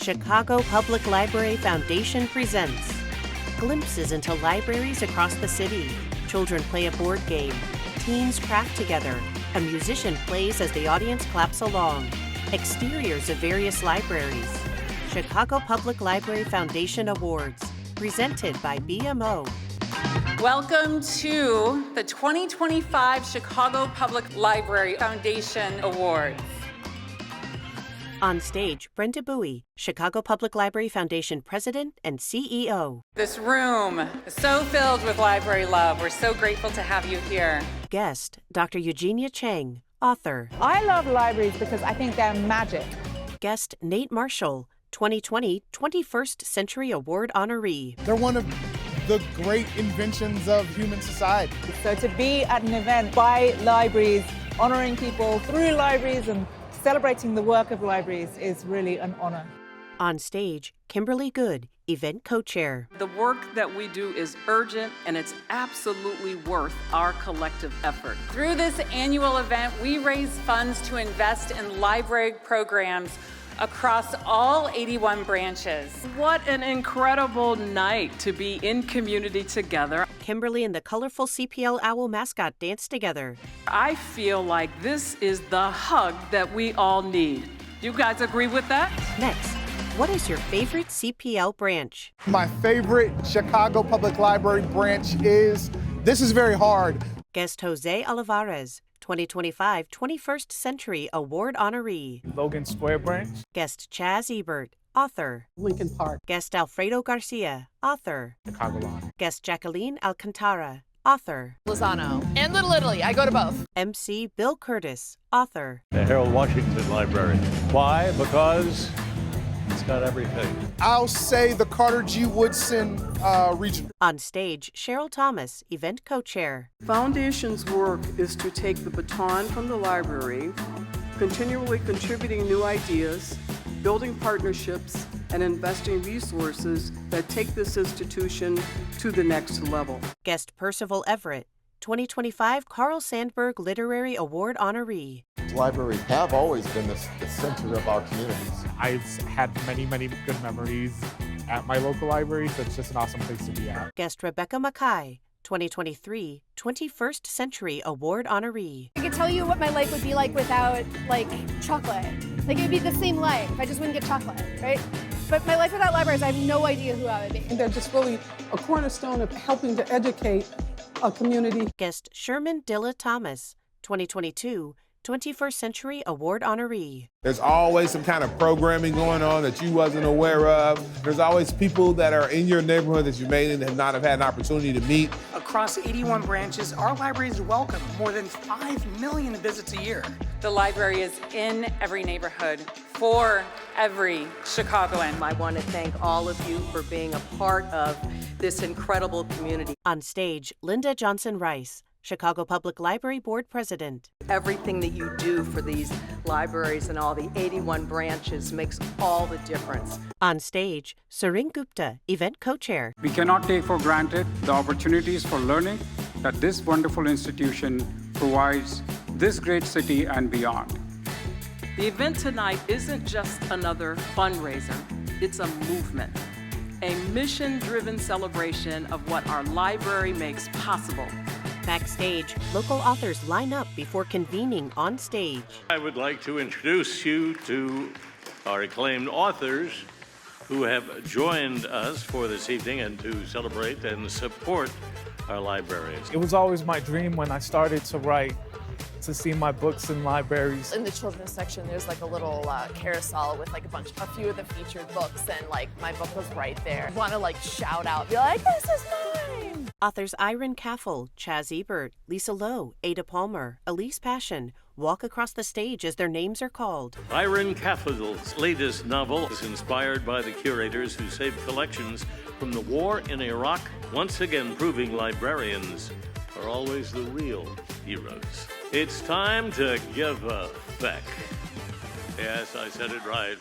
Chicago Public Library Foundation presents glimpses into libraries across the city. Children play a board game. Teens craft together. A musician plays as the audience claps along. Exteriors of various libraries. Chicago Public Library Foundation Awards, presented by BMO. Welcome to the 2025 Chicago Public Library Foundation Awards. On stage, Brenda Bowie, Chicago Public Library Foundation President and CEO. This room is so filled with library love. We're so grateful to have you here. Guest, Dr. Eugenia Chang, author. I love libraries because I think they're magic. Guest, Nate Marshall, 2020 21st Century Award honoree. They're one of the great inventions of human society. So to be at an event by libraries, honoring people through libraries and celebrating the work of libraries is really an honor. On stage, Kimberly Good, event co-chair. The work that we do is urgent and it's absolutely worth our collective effort. Through this annual event, we raise funds to invest in library programs across all 81 branches. What an incredible night to be in community together. Kimberly and the colorful CPL Owl mascot dance together. I feel like this is the hug that we all need. You guys agree with that? Next, what is your favorite CPL branch? My favorite Chicago Public Library branch is, this is very hard. Guest José Olivarez, 2025 21st Century Award honoree. Logan Square branch. Guest Chaz Ebert, author. Lincoln Park. Guest Alfredo Garcia, author. Chicago Lawn. Guest Jacqueline Alcantara, author. Lozano and Little Italy. I go to both. MC Bill Curtis, author. The Harold Washington Library. Why? Because it's got everything. I'll say the Carter G. Woodson Regional. On stage, Cheryl Thomas, event co-chair. Foundation's work is to take the baton from the library, continually contributing new ideas, building partnerships, and investing resources that take this institution to the next level. Guest Percival Everett, 2025 Carl Sandburg Literary Award honoree. Libraries have always been the center of our communities. I've had many good memories at my local library, so it's just an awesome place to be at. Guest Rebecca Mackay, 2023 21st Century Award honoree. I could tell you what my life would be like without, chocolate. It would be the same life if I just wouldn't get chocolate, right? But my life without libraries, I have no idea who I would be. And they're just really a cornerstone of helping to educate a community. Guest Sherman Dilla Thomas, 2022 21st Century Award honoree. There's always some kind of programming going on that you wasn't aware of. There's always people that are in your neighborhood that you may not have had an opportunity to meet. Across 81 branches, our libraries welcome more than 5 million visits a year. The library is in every neighborhood for every Chicagoan. I want to thank all of you for being a part of this incredible community. On stage, Linda Johnson Rice, Chicago Public Library Board President. Everything that you do for these libraries and all the 81 branches makes all the difference. On stage, Surin Gupta, event co-chair. We cannot take for granted the opportunities for learning that this wonderful institution provides this great city and beyond. The event tonight isn't just another fundraiser, it's a movement, a mission-driven celebration of what our library makes possible. Backstage, local authors line up before convening on stage. I would like to introduce you to our acclaimed authors who have joined us for this evening and to celebrate and support our libraries. It was always my dream when I started to write to see my books in libraries. In the children's section, there's a little carousel with a few of the featured books, and my book was right there. I want to shout out, be like, this is mine! Authors Irene Caffel, Chaz Ebert, Lisa Lowe, Ada Palmer, Elise Passion walk across the stage as their names are called. Irene Caffel's latest novel is inspired by the curators who saved collections from the war in Iraq, once again proving librarians are always the real heroes. It's time to give a feck. Yes, I said it right.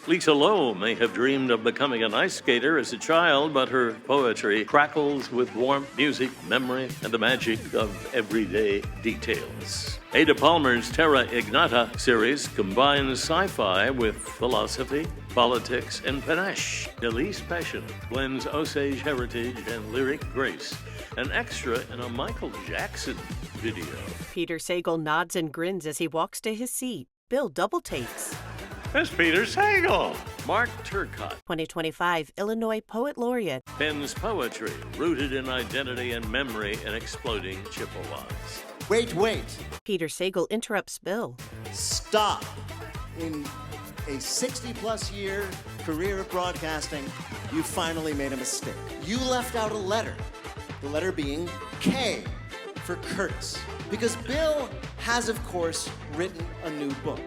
Lisa Lowe may have dreamed of becoming an ice skater as a child, but her poetry crackles with warmth, music, memory, and the magic of everyday details. Ada Palmer's Terra Ignata series combines sci-fi with philosophy, politics, and panache. Elise Passion blends Osage heritage and lyric grace, an extra in a Michael Jackson video. Peter Sagal nods and grins as he walks to his seat. Bill double takes. That's Peter Sagal. Mark Turcotte 2025 Illinois Poet Laureate. pens poetry rooted in identity and memory in exploding Chippewas. Wait. Peter Sagal interrupts Bill. Stop. In a 60-plus year career of broadcasting, you finally made a mistake. You left out a letter, the letter being K for Curtis, because Bill has, of course, written a new book.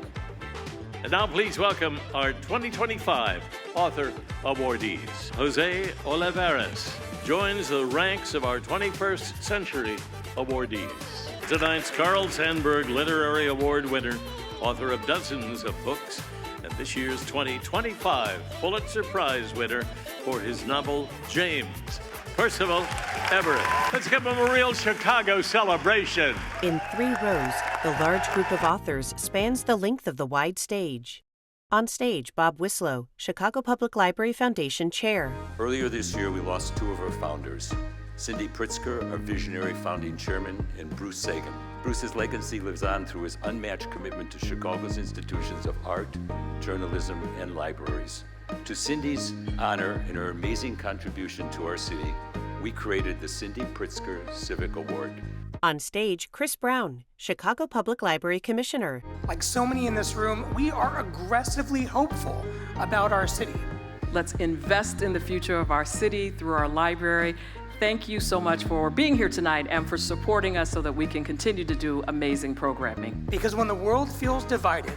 And now please welcome our 2025 author awardees. José Olivarez joins the ranks of our 21st century awardees. Tonight's Carl Sandburg Literary Award winner, author of dozens of books, and this year's 2025 Pulitzer Prize winner for his novel James, Percival Everett. Let's give him a real Chicago celebration. In 3 rows, the large group of authors spans the length of the wide stage. On stage, Bob Wislow, Chicago Public Library Foundation Chair. Earlier this year, we lost 2 of our founders, Cindy Pritzker, our visionary founding chairman, and Bruce Sagan. Bruce's legacy lives on through his unmatched commitment to Chicago's institutions of art, journalism, and libraries. To Cindy's honor and her amazing contribution to our city, we created the Cindy Pritzker Civic Award. On stage, Chris Brown, Chicago Public Library Commissioner. Like so many in this room, we are aggressively hopeful about our city. Let's invest in the future of our city through our library. Thank you so much for being here tonight and for supporting us so that we can continue to do amazing programming. Because when the world feels divided,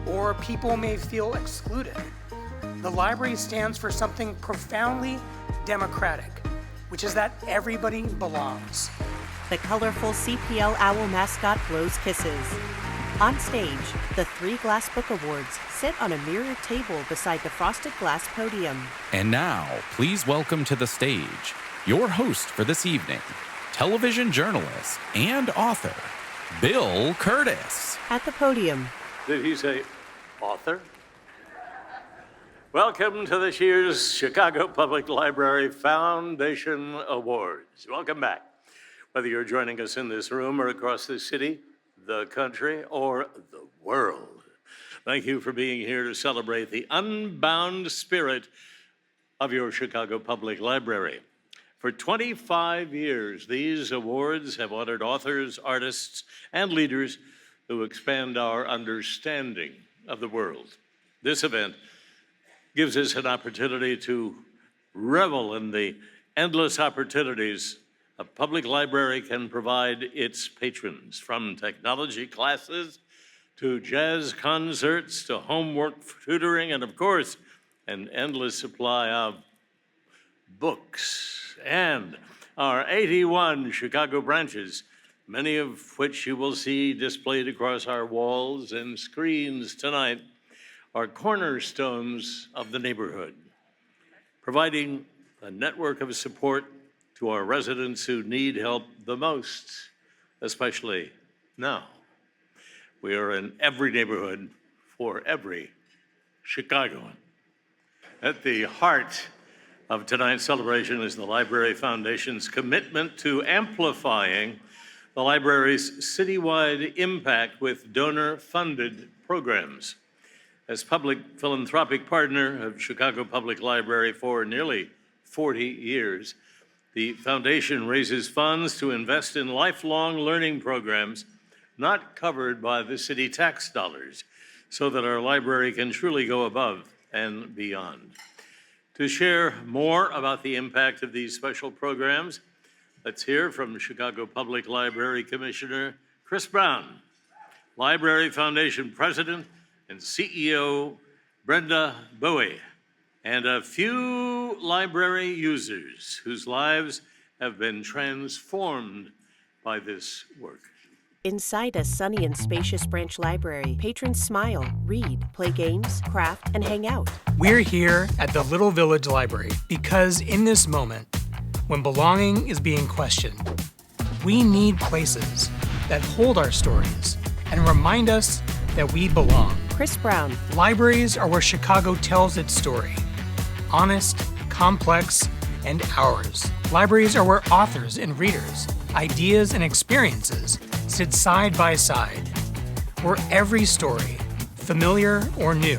or people may feel excluded, the library stands for something profoundly democratic, which is that everybody belongs. The colorful CPL owl mascot blows kisses. On stage, the 3 Glass Book Awards sit on a mirrored table beside the frosted glass podium. And now, please welcome to the stage your host for this evening, television journalist and author, Bill Curtis. At the podium. Did he say author? Welcome to this year's Chicago Public Library Foundation Awards. Welcome back. Whether you're joining us in this room or across the city, the country, or the world, thank you for being here to celebrate the unbound spirit of your Chicago Public Library. For 25 years, these awards have honored authors, artists, and leaders who expand our understanding of the world. This event gives us an opportunity to revel in the endless opportunities a public library can provide its patrons, from technology classes to jazz concerts to homework tutoring, and of course, an endless supply of books. And our 81 Chicago branches, many of which you will see displayed across our walls and screens tonight, are cornerstones of the neighborhood, providing a network of support to our residents who need help the most, especially now. We are in every neighborhood for every Chicagoan. At the heart of tonight's celebration is the Library Foundation's commitment to amplifying the library's citywide impact with donor-funded programs. As public philanthropic partner of Chicago Public Library for nearly 40 years, the foundation raises funds to invest in lifelong learning programs not covered by the city tax dollars, so that our library can truly go above and beyond. To share more about the impact of these special programs, let's hear from Chicago Public Library Commissioner Chris Brown, Library Foundation President and CEO Brenda Bowie, and a few library users whose lives have been transformed by this work. Inside a sunny and spacious branch library, patrons smile, read, play games, craft, and hang out. We're here at the Little Village Library because in this moment, when belonging is being questioned, we need places that hold our stories and remind us that we belong. Chris Brown. Libraries are where Chicago tells its story. Honest, complex, and ours. Libraries are where authors and readers, ideas and experiences sit side by side. Where every story, familiar or new,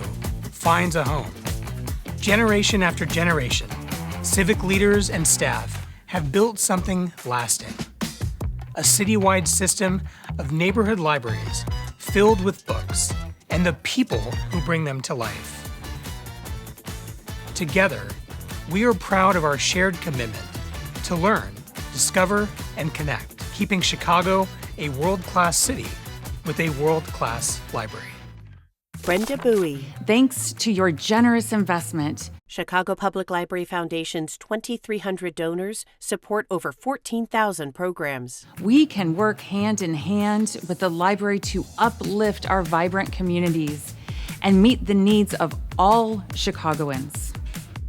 finds a home. Generation after generation, civic leaders and staff have built something lasting. A citywide system of neighborhood libraries filled with books and the people who bring them to life. Together, we are proud of our shared commitment to learn, discover, and connect, keeping Chicago a world-class city with a world-class library. Brenda Bowie. Thanks to your generous investment, Chicago Public Library Foundation's 2,300 donors support over 14,000 programs. We can work hand in hand with the library to uplift our vibrant communities and meet the needs of all Chicagoans.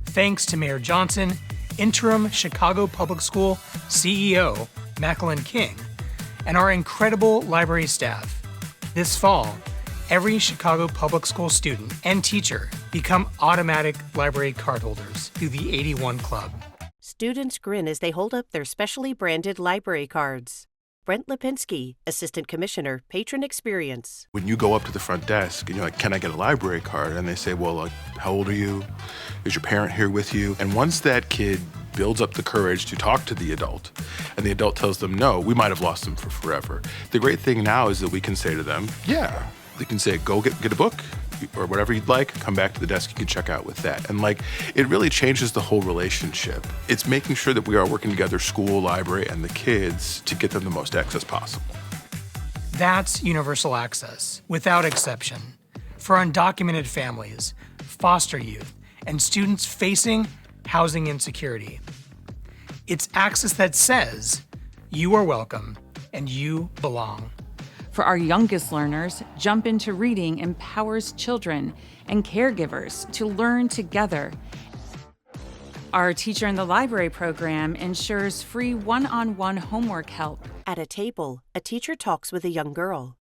Thanks to Mayor Johnson, interim Chicago Public School CEO Macklin King, and our incredible library staff. This fall, every Chicago Public School student and teacher become automatic library cardholders through the 81 Club. Students grin as they hold up their specially branded library cards. Brent Lipinski, Assistant Commissioner, Patron Experience. When you go up to the front desk and you're like, can I get a library card? And they say, well, how old are you? Is your parent here with you? And once that kid builds up the courage to talk to the adult, and the adult tells them no, we might have lost them for forever. The great thing now is that we can say to them, yeah. They can say, go get a book or whatever you'd like, come back to the desk, you can check out with that. And it really changes the whole relationship. It's making sure that we are working together, school, library, and the kids to get them the most access possible. That's universal access, without exception, for undocumented families, foster youth, and students facing housing insecurity. It's access that says, you are welcome and you belong. For our youngest learners, Jump Into Reading empowers children and caregivers to learn together. Our Teacher in the Library program ensures free one-on-one homework help. At a table, a teacher talks with a young girl.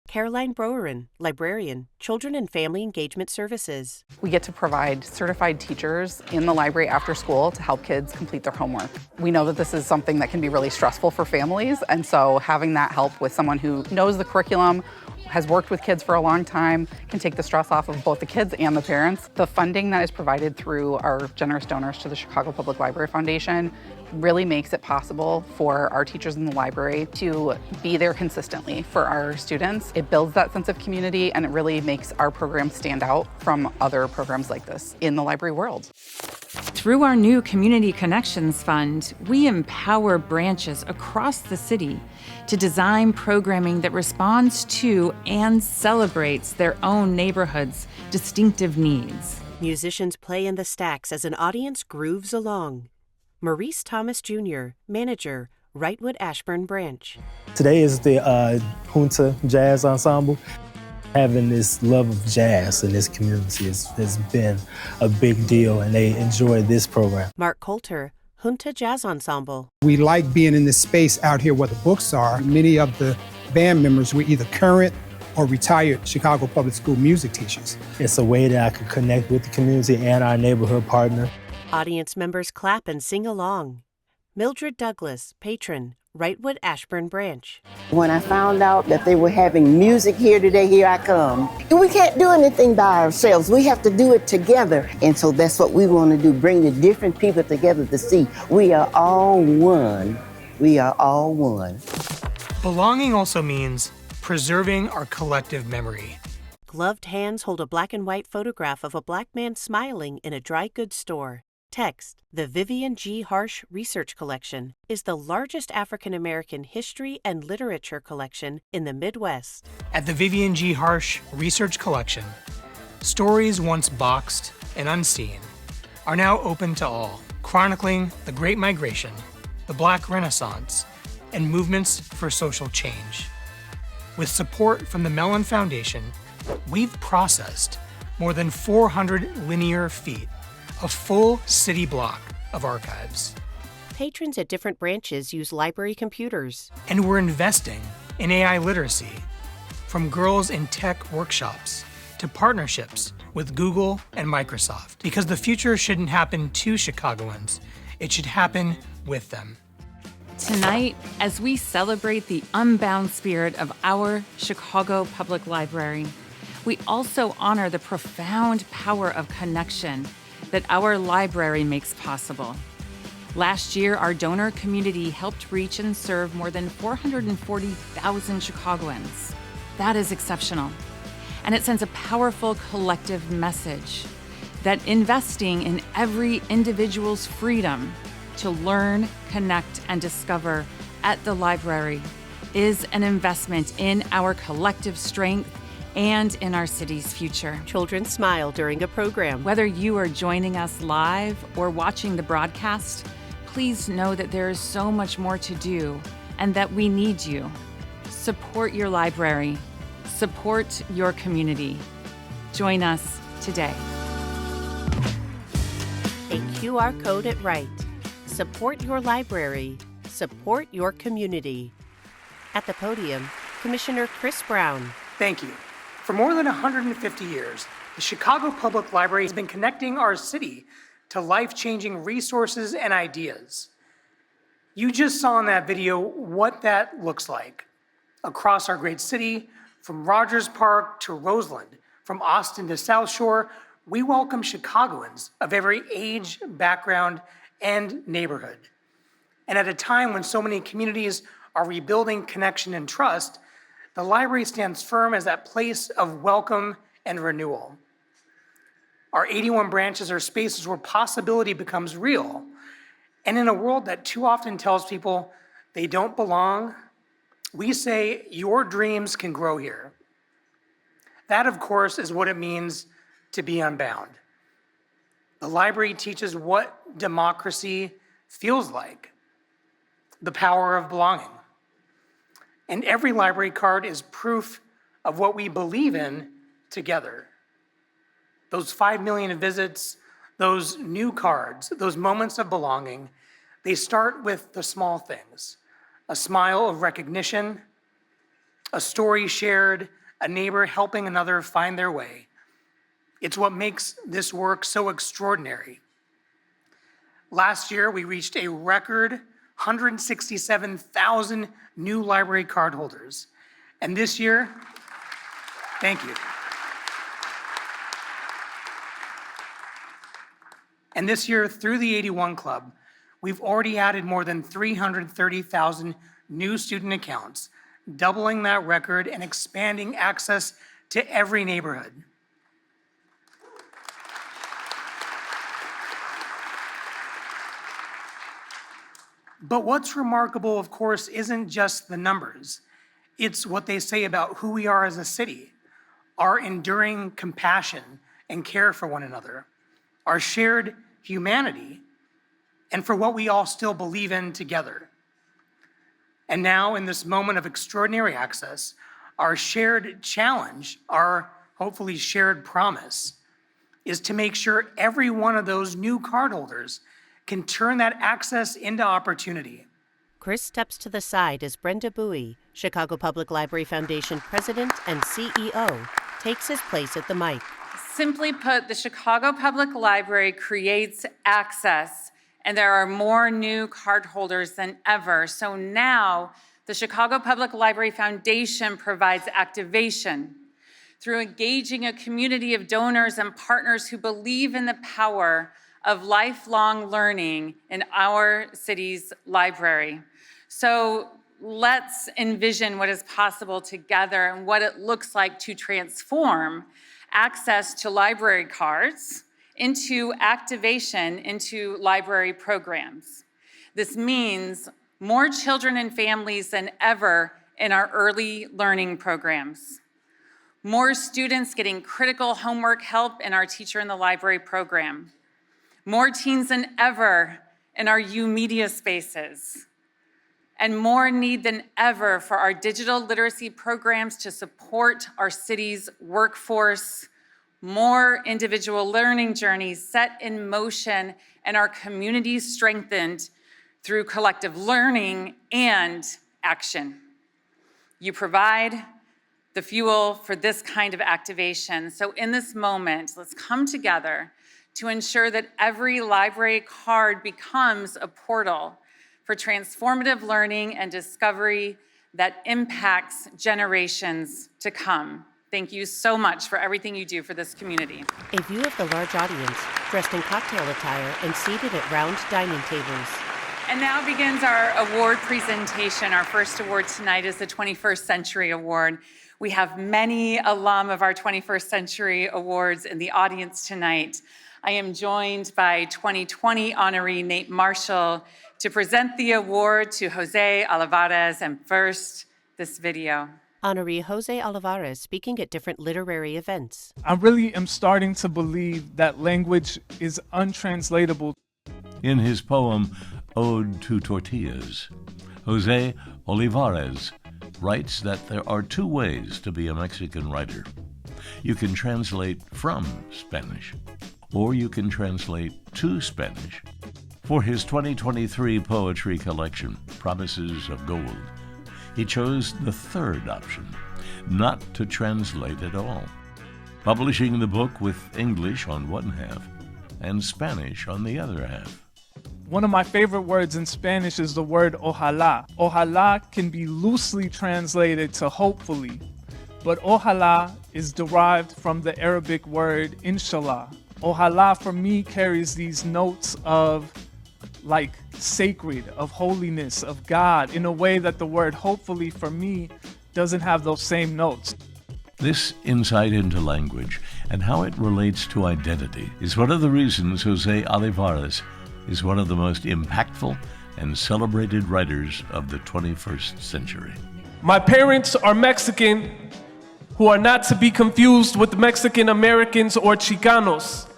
Caroline Browerin, librarian, Children and Family Engagement Services. We get to provide certified teachers in the library after school to help kids complete their homework. We know that this is something that can be really stressful for families, and so having that help with someone who knows the curriculum, has worked with kids for a long time, can take the stress off of both the kids and the parents. The funding that is provided through our generous donors to the Chicago Public Library Foundation really makes it possible for our teachers in the library to be there consistently for our students. It builds that sense of community, and it really makes our program stand out from other programs like this in the library world. Through our new Community Connections Fund, we empower branches across the city to design programming that responds to and celebrates their own neighborhood's distinctive needs. Musicians play in the stacks as an audience grooves along. Maurice Thomas Jr., manager, Wrightwood Ashburn Branch. Today is the Junta Jazz Ensemble. Having this love of jazz in this community has been a big deal, and they enjoy this program. Mark Coulter, Junta Jazz Ensemble. We like being in this space out here where the books are. Many of the band members were either current or retired Chicago Public School music teachers. It's a way that I can connect with the community and our neighborhood partner. Audience members clap and sing along. Mildred Douglas, patron, Wrightwood Ashburn Branch. When I found out that they were having music here today, here I come. We can't do anything by ourselves. We have to do it together. And so that's what we want to do, bring the different people together to see we are all one. We are all one. Belonging also means preserving our collective memory. Gloved hands hold a black and white photograph of a black man smiling in a dry goods store. Text, the Vivian G. Harsh Research Collection is the largest African-American history and literature collection in the Midwest. At the Vivian G. Harsh Research Collection, stories once boxed and unseen are now open to all, chronicling the Great Migration, the Black Renaissance, and movements for social change. With support from the Mellon Foundation, we've processed more than 400 linear feet, a full city block of archives. Patrons at different branches use library computers. And we're investing in AI literacy, from girls in tech workshops to partnerships with Google and Microsoft, because the future shouldn't happen to Chicagoans, it should happen with them. Tonight, as we celebrate the unbound spirit of our Chicago Public Library, we also honor the profound power of connection that our library makes possible. Last year, our donor community helped reach and serve more than 440,000 Chicagoans. That is exceptional. And it sends a powerful collective message that investing in every individual's freedom to learn, connect, and discover at the library is an investment in our collective strength and in our city's future. Children smile during a program. Whether you are joining us live or watching the broadcast, please know that there is so much more to do and that we need you. Support your library. Support your community. Join us today. A QR code at right. Support your library. Support your community. At the podium, Commissioner Chris Brown. Thank you. For more than 150 years, the Chicago Public Library has been connecting our city to life-changing resources and ideas. You just saw in that video what that looks like. Across our great city, from Rogers Park to Roseland, from Austin to South Shore, we welcome Chicagoans of every age, background, and neighborhood. And at a time when so many communities are rebuilding connection and trust, the library stands firm as that place of welcome and renewal. Our 81 branches are spaces where possibility becomes real. And in a world that too often tells people they don't belong, we say your dreams can grow here. That, of course, is what it means to be unbound. The library teaches what democracy feels like, the power of belonging. And every library card is proof of what we believe in together. Those 5 million visits, those new cards, those moments of belonging, they start with the small things. A smile of recognition, a story shared, a neighbor helping another find their way. It's what makes this work so extraordinary. Last year, we reached a record 167,000 new library card holders. And this year, thank you. And this year, through the 81 Club, we've already added more than 330,000 new student accounts, doubling that record and expanding access to every neighborhood. But what's remarkable, of course, isn't just the numbers. It's what they say about who we are as a city, our enduring compassion and care for one another, our shared humanity, and for what we all still believe in together. And now, in this moment of extraordinary access, our shared challenge, our hopefully shared promise, is to make sure every one of those new cardholders can turn that access into opportunity. Chris steps to the side as Brenda Bowie, Chicago Public Library Foundation President and CEO, takes his place at the mic. Simply put, the Chicago Public Library creates access, and there are more new cardholders than ever. So now, the Chicago Public Library Foundation provides activation through engaging a community of donors and partners who believe in the power of lifelong learning in our city's library. So let's envision what is possible together and what it looks like to transform access to library cards into activation into library programs. This means more children and families than ever in our early learning programs. More students getting critical homework help in our Teacher in the Library program. More teens than ever in our U Media spaces. and more need than ever for our digital literacy programs to support our city's workforce, more individual learning journeys set in motion, and our communities strengthened through collective learning and action. You provide the fuel for this kind of activation. So in this moment, let's come together to ensure that every library card becomes a portal for transformative learning and discovery that impacts generations to come. Thank you so much for everything you do for this community. A view of the large audience, dressed in cocktail attire and seated at round dining tables. And now begins our award presentation. Our first award tonight is the 21st Century Award. We have many alum of our 21st Century Awards in the audience tonight. I am joined by 2020 honoree Nate Marshall to present the award to José Olivarez. And first, this video. Honoree José Olivarez speaking at different literary events. I really am starting to believe that language is untranslatable. In his poem, Ode to Tortillas, José Olivarez writes that there are two ways to be a Mexican writer. You can translate from Spanish, or you can translate to Spanish. For his 2023 poetry collection, Promises of Gold, he chose the third option, not to translate at all, publishing the book with English on one half and Spanish on the other half. One of my favorite words in Spanish is the word ojalá. Ojalá can be loosely translated to hopefully, but ojalá is derived from the Arabic word inshallah. Ojalá for me carries these notes of like sacred, of holiness, of God, in a way that the word hopefully for me doesn't have those same notes. This insight into language and how it relates to identity is one of the reasons José Olivarez is one of the most impactful and celebrated writers of the 21st century. My parents are Mexican, who are not to be confused with Mexican Americans or Chicanos.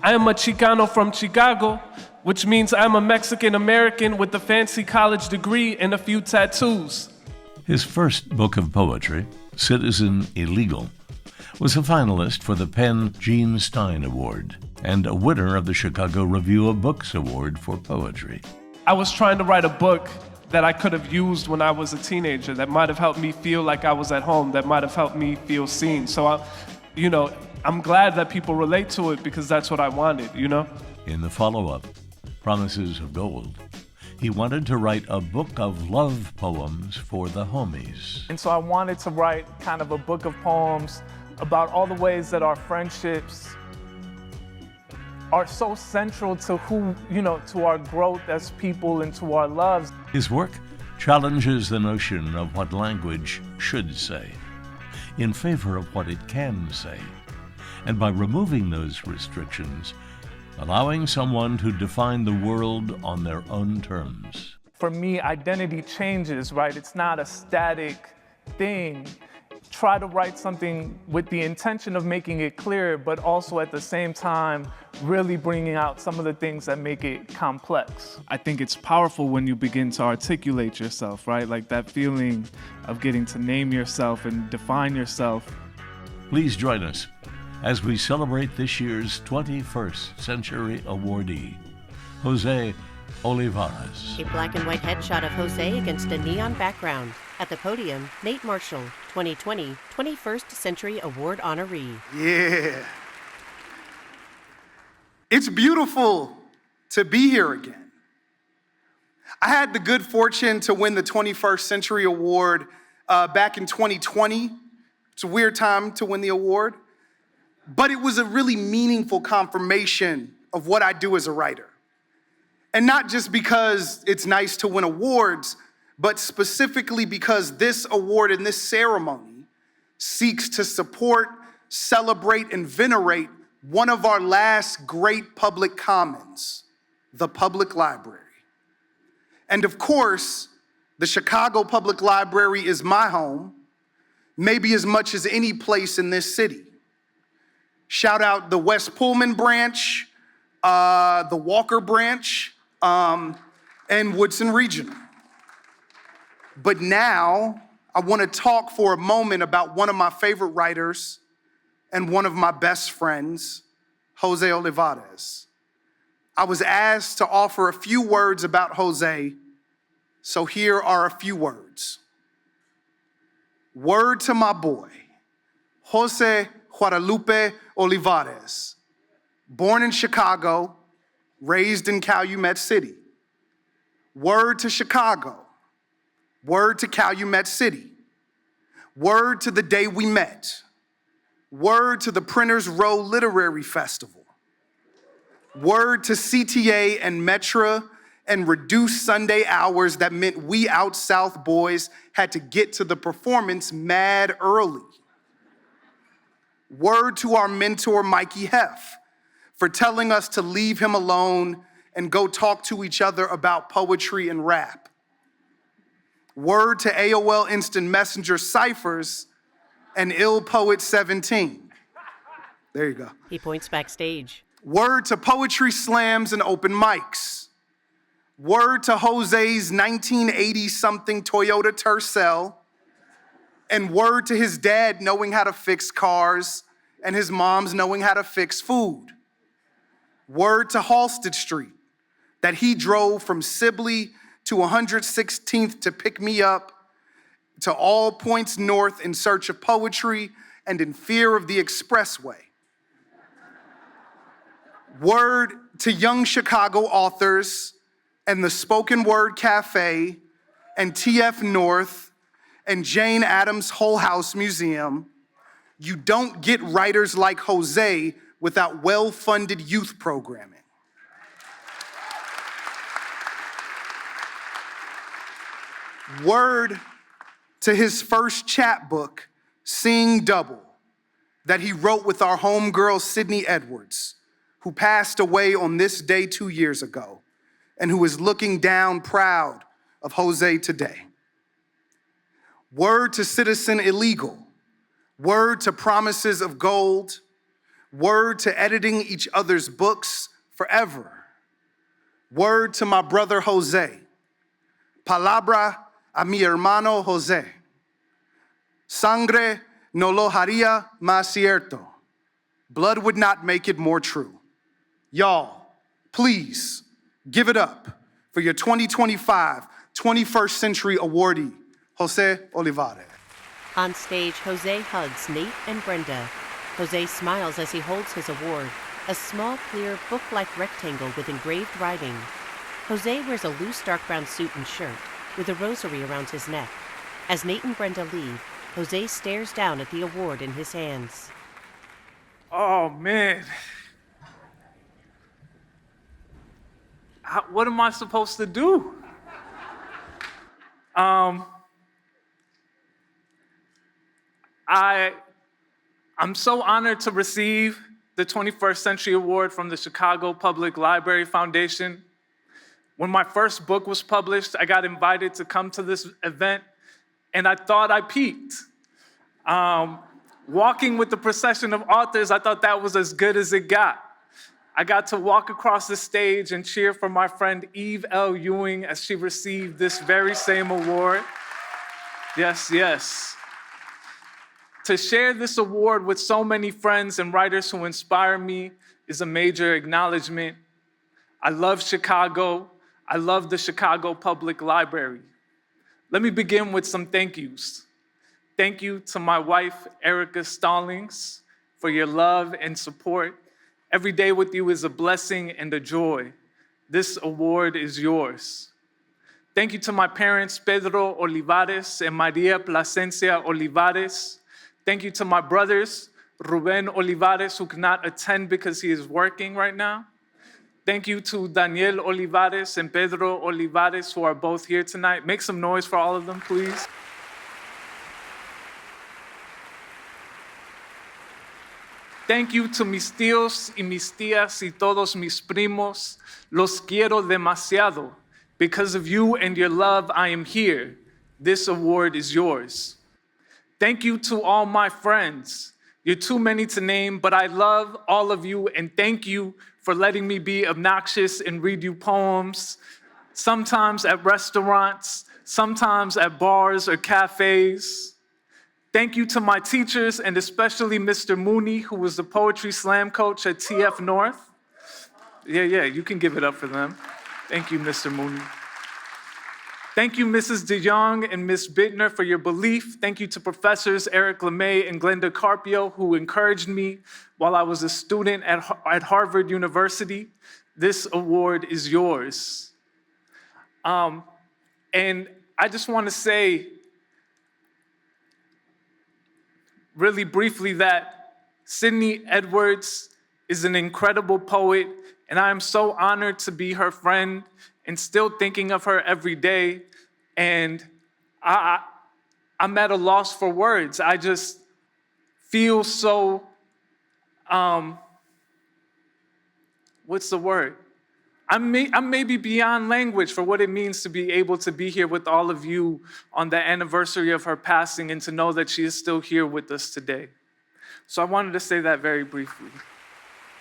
I am a Chicano from Chicago, which means I'm a Mexican American with a fancy college degree and a few tattoos. His first book of poetry, Citizen Illegal, was a finalist for the Penn Gene Stein Award and a winner of the Chicago Review of Books Award for poetry. I was trying to write a book that I could have used when I was a teenager, that might have helped me feel like I was at home, that might have helped me feel seen. So, I'm glad that people relate to it because that's what I wanted, In the follow-up, Promises of Gold, he wanted to write a book of love poems for the homies. And so I wanted to write kind of a book of poems about all the ways that our friendships are so central to to our growth as people and to our loves. His work challenges the notion of what language should say in favor of what it can say. And by removing those restrictions, allowing someone to define the world on their own terms. For me, identity changes, right? It's not a static thing. Try to write something with the intention of making it clear, but also at the same time, really bringing out some of the things that make it complex. I think it's powerful when you begin to articulate yourself, right? Like that feeling of getting to name yourself and define yourself. Please join us as we celebrate this year's 21st Century awardee, José Olivarez. A black and white headshot of Jose against a neon background. At the podium, Nate Marshall, 2020 21st Century Award honoree. Yeah. It's beautiful to be here again. I had the good fortune to win the 21st Century Award back in 2020. It's a weird time to win the award, but it was a really meaningful confirmation of what I do as a writer. And not just because it's nice to win awards, but specifically because this award and this ceremony seeks to support, celebrate, and venerate one of our last great public commons, the public library. And of course, the Chicago Public Library is my home, maybe as much as any place in this city. Shout out the West Pullman branch, the Walker branch, and Woodson Regional. But now I want to talk for a moment about one of my favorite writers and one of my best friends, José Olivarez. I was asked to offer a few words about José, so here are a few words. Word to my boy, José Guadalupe Olivarez, born in Chicago, raised in Calumet City. Word to Chicago. Word to Calumet City. Word to the day we met. Word to the Printers Row Literary Festival. Word to CTA and Metra and reduced Sunday hours that meant we out South boys had to get to the performance mad early. Word to our mentor, Mikey Heff, for telling us to leave him alone and go talk to each other about poetry and rap. Word to AOL Instant Messenger ciphers and Ill Poet 17. There you go. He points backstage. Word to poetry slams and open mics. Word to José's 1980-something Toyota Tercel. And word to his dad knowing how to fix cars and his mom's knowing how to fix food. Word to Halsted Street, that he drove from Sibley to 116th to pick me up, to all points north in search of poetry and in fear of the expressway. Word to young Chicago authors and the Spoken Word Cafe and TF North and Jane Addams Whole House Museum. You don't get writers like José without well-funded youth programming. Word to his first chapbook, Seeing Double, that he wrote with our homegirl, Sydney Edwards, who passed away on this day 2 years ago, and who is looking down proud of José today. Word to Citizen Illegal, word to Promises of Gold, word to editing each other's books forever. Word to my brother José, palabra a mi hermano José. Sangre no lo haría más cierto. Blood would not make it more true. Y'all, please give it up for your 2025 21st Century Awardee, José Olivarez. On stage, José hugs Nate and Brenda. José smiles as he holds his award, a small, clear, book-like rectangle with engraved writing. José wears a loose dark brown suit and shirt with a rosary around his neck. As Nate and Brenda leave, José stares down at the award in his hands. Oh, man. What am I supposed to do? I'm so honored to receive the 21st Century Award from the Chicago Public Library Foundation. When my first book was published, I got invited to come to this event, and I thought I peaked. Walking with the procession of authors, I thought that was as good as it got. I got to walk across the stage and cheer for my friend Eve L. Ewing as she received this very same award. Yes, yes. To share this award with so many friends and writers who inspire me is a major acknowledgement. I love Chicago. I love the Chicago Public Library. Let me begin with some thank yous. Thank you to my wife, Erica Stallings, for your love and support. Every day with you is a blessing and a joy. This award is yours. Thank you to my parents, Pedro Olivarez and Maria Placencia Olivarez. Thank you to my brothers, Ruben Olivarez, who cannot attend because he is working right now. Thank you to Daniel Olivarez and Pedro Olivarez, who are both here tonight. Make some noise for all of them, please. Thank you to mis tíos y mis tías y todos mis primos. Los quiero demasiado. Because of you and your love, I am here. This award is yours. Thank you to all my friends. You're too many to name, but I love all of you, and thank you for letting me be obnoxious and read you poems, sometimes at restaurants, sometimes at bars or cafes. Thank you to my teachers, and especially Mr. Mooney, who was the poetry slam coach at TF North. Yeah, you can give it up for them. Thank you, Mr. Mooney. Thank you, Mrs. DeYoung and Ms. Bittner, for your belief. Thank you to Professors Eric LeMay and Glenda Carpio, who encouraged me while I was a student at Harvard University. This award is yours. And I just want to say really briefly that Sydney Edwards is an incredible poet, and I am so honored to be her friend and still thinking of her every day. And I'm at a loss for words. I just feel so, what's the word? I'm maybe beyond language for what it means to be able to be here with all of you on the anniversary of her passing and to know that she is still here with us today. So I wanted to say that very briefly.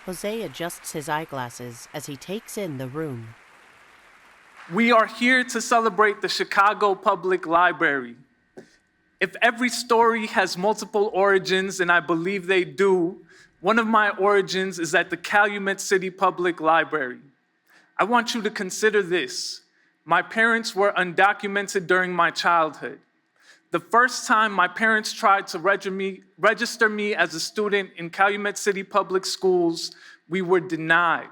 Jose adjusts his eyeglasses as he takes in the room. We are here to celebrate the Chicago Public Library. If every story has multiple origins, and I believe they do, one of my origins is at the Calumet City Public Library. I want you to consider this. My parents were undocumented during my childhood. The first time my parents tried to register me as a student in Calumet City Public Schools, we were denied.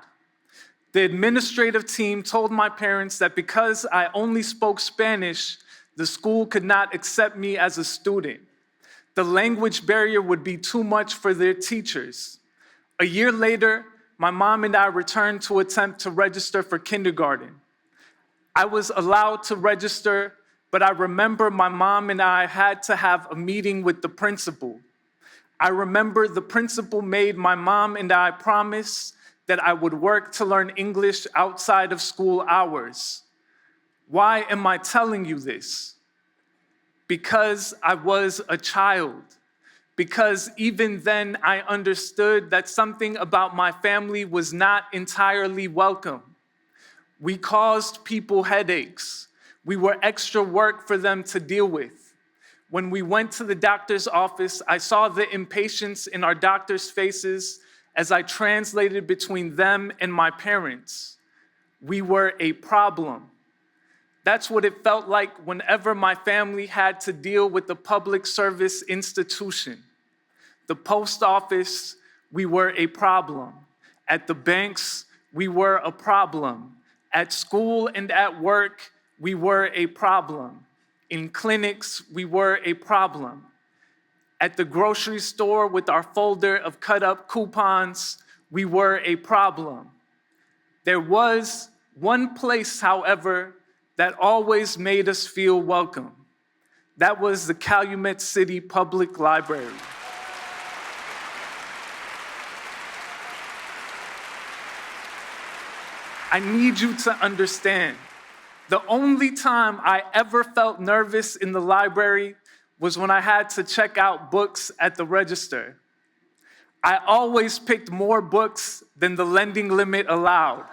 The administrative team told my parents that because I only spoke Spanish, the school could not accept me as a student. The language barrier would be too much for their teachers. A year later, my mom and I returned to attempt to register for kindergarten. I was allowed to register, but I remember my mom and I had to have a meeting with the principal. I remember the principal made my mom and I promise that I would work to learn English outside of school hours. Why am I telling you this? Because I was a child. Because even then I understood that something about my family was not entirely welcome. We caused people headaches. We were extra work for them to deal with. When we went to the doctor's office, I saw the impatience in our doctors' faces as I translated between them and my parents. We were a problem. That's what it felt like whenever my family had to deal with the public service institution. The post office, we were a problem. At the banks, we were a problem. At school and at work, we were a problem. In clinics, we were a problem. At the grocery store with our folder of cut-up coupons, we were a problem. There was one place, however, that always made us feel welcome. That was the Calumet City Public Library. I need you to understand, the only time I ever felt nervous in the library was when I had to check out books at the register. I always picked more books than the lending limit allowed.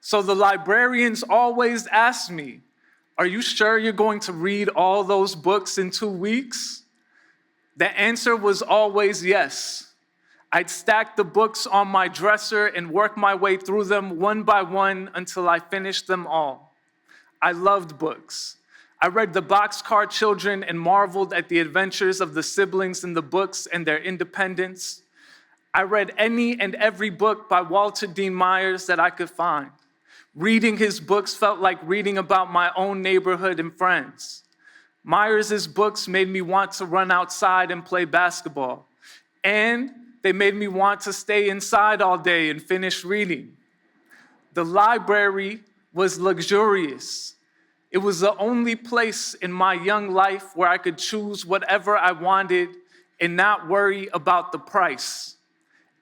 So the librarians always asked me, "Are you sure you're going to read all those books in 2 weeks?" The answer was always yes. I'd stack the books on my dresser and work my way through them one by one until I finished them all. I loved books. I read The Boxcar Children and marveled at the adventures of the siblings in the books and their independence. I read any and every book by Walter Dean Myers that I could find. Reading his books felt like reading about my own neighborhood and friends. Myers' books made me want to run outside and play basketball. And they made me want to stay inside all day and finish reading. The library was luxurious. It was the only place in my young life where I could choose whatever I wanted and not worry about the price.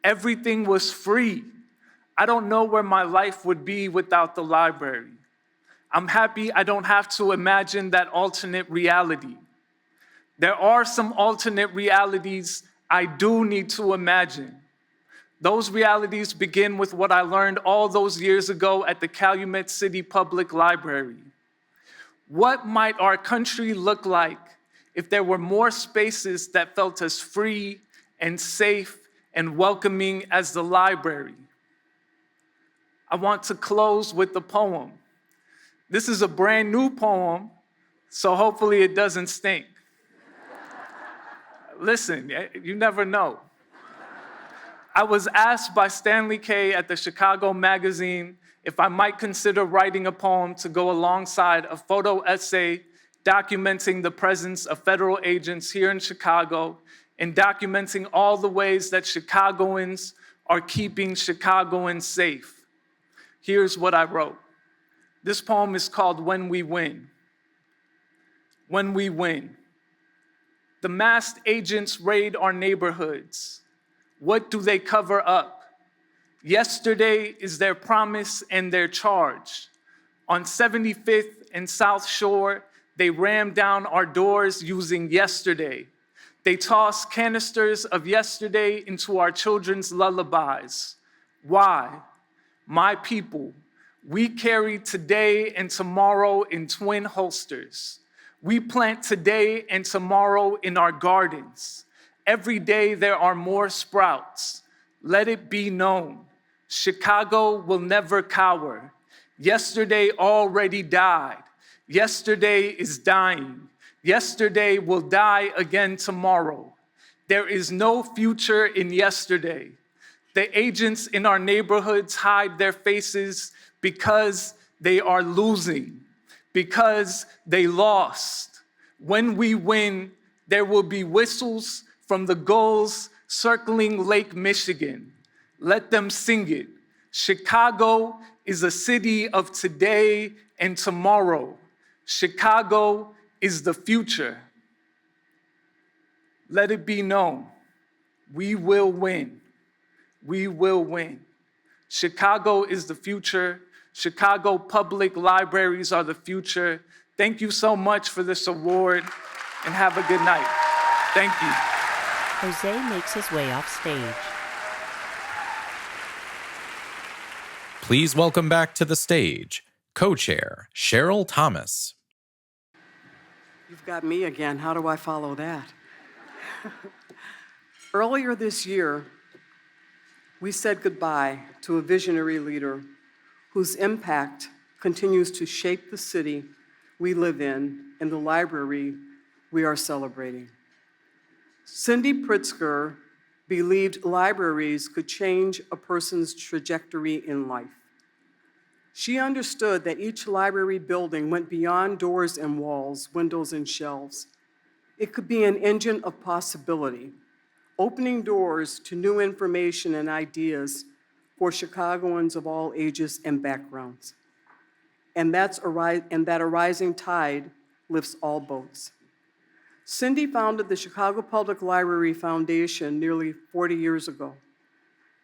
Everything was free. I don't know where my life would be without the library. I'm happy I don't have to imagine that alternate reality. There are some alternate realities I do need to imagine. Those realities begin with what I learned all those years ago at the Calumet City Public Library. What might our country look like if there were more spaces that felt as free and safe and welcoming as the library? I want to close with a poem. This is a brand new poem, so hopefully it doesn't stink. Listen, you never know. I was asked by Stanley Kay at the Chicago Magazine if I might consider writing a poem to go alongside a photo essay documenting the presence of federal agents here in Chicago and documenting all the ways that Chicagoans are keeping Chicagoans safe. Here's what I wrote. This poem is called When We Win. When we win. The masked agents raid our neighborhoods. What do they cover up? Yesterday is their promise and their charge. On 75th and South Shore, they rammed down our doors using yesterday. They tossed canisters of yesterday into our children's lullabies. Why? My people, we carry today and tomorrow in twin holsters. We plant today and tomorrow in our gardens. Every day there are more sprouts. Let it be known, Chicago will never cower. Yesterday already died. Yesterday is dying. Yesterday will die again tomorrow. There is no future in yesterday. The agents in our neighborhoods hide their faces because they are losing, because they lost. When we win, there will be whistles from the gulls circling Lake Michigan. Let them sing it. Chicago is a city of today and tomorrow. Chicago is the future. Let it be known, we will win. We will win. Chicago is the future. Chicago public libraries are the future. Thank you so much for this award, and have a good night. Thank you. Jose makes his way off stage. Please welcome back to the stage, co-chair Cheryl Thomas. You've got me again. How do I follow that? Earlier this year, we said goodbye to a visionary leader whose impact continues to shape the city we live in and the library we are celebrating. Cindy Pritzker believed libraries could change a person's trajectory in life. She understood that each library building went beyond doors and walls, windows and shelves. It could be an engine of possibility, opening doors to new information and ideas for Chicagoans of all ages and backgrounds. And that a rising tide lifts all boats. Cindy founded the Chicago Public Library Foundation nearly 40 years ago,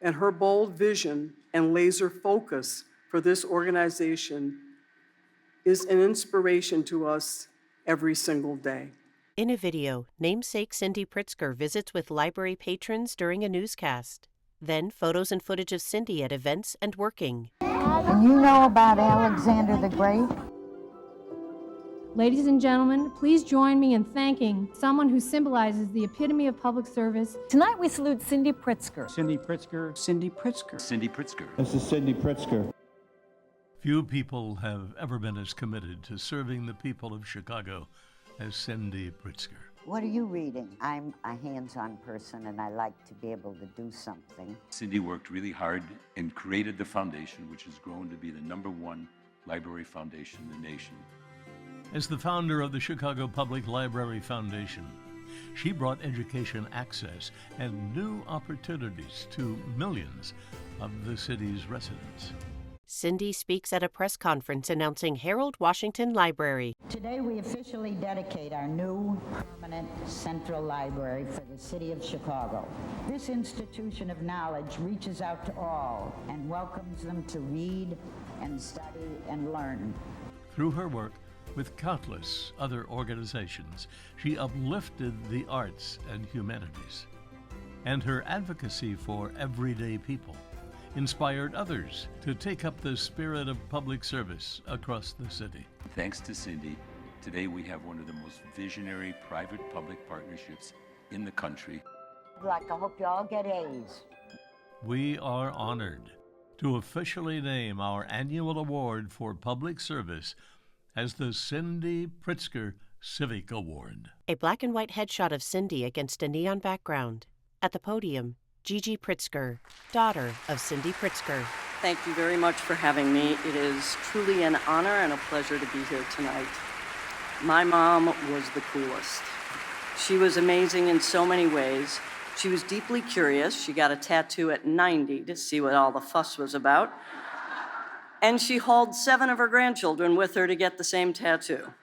and her bold vision and laser focus for this organization is an inspiration to us every single day. In a video, namesake Cindy Pritzker visits with library patrons during a newscast. Then photos and footage of Cindy at events and working. And you know about Alexander the Great? Ladies and gentlemen, please join me in thanking someone who symbolizes the epitome of public service. Tonight we salute Cindy Pritzker. Cindy Pritzker. Cindy Pritzker. Cindy Pritzker. This is Cindy Pritzker. Few people have ever been as committed to serving the people of Chicago as Cindy Pritzker. What are you reading? I'm a hands-on person and I like to be able to do something. Cindy worked really hard and created the foundation, which has grown to be the #1 library foundation in the nation. As the founder of the Chicago Public Library Foundation, she brought education access and new opportunities to millions of the city's residents. Cindy speaks at a press conference announcing Harold Washington Library. Today we officially dedicate our new permanent central library for the city of Chicago. This institution of knowledge reaches out to all and welcomes them to read and study and learn. Through her work with countless other organizations, she uplifted the arts and humanities. And her advocacy for everyday people inspired others to take up the spirit of public service across the city. Thanks to Cindy, Today we have one of the most visionary private-public partnerships in the country. Like, I hope you all get A's. We are honored to officially name our annual award for public service as the Cindy Pritzker Civic Award. A black and white headshot of Cindy against a neon background. At the podium, Gigi Pritzker, daughter of Cindy Pritzker. Thank you very much for having me. It is truly an honor and a pleasure to be here tonight. My mom was the coolest. She was amazing in so many ways. She was deeply curious. She got a tattoo at 90 to see what all the fuss was about. And she hauled 7 of her grandchildren with her to get the same tattoo.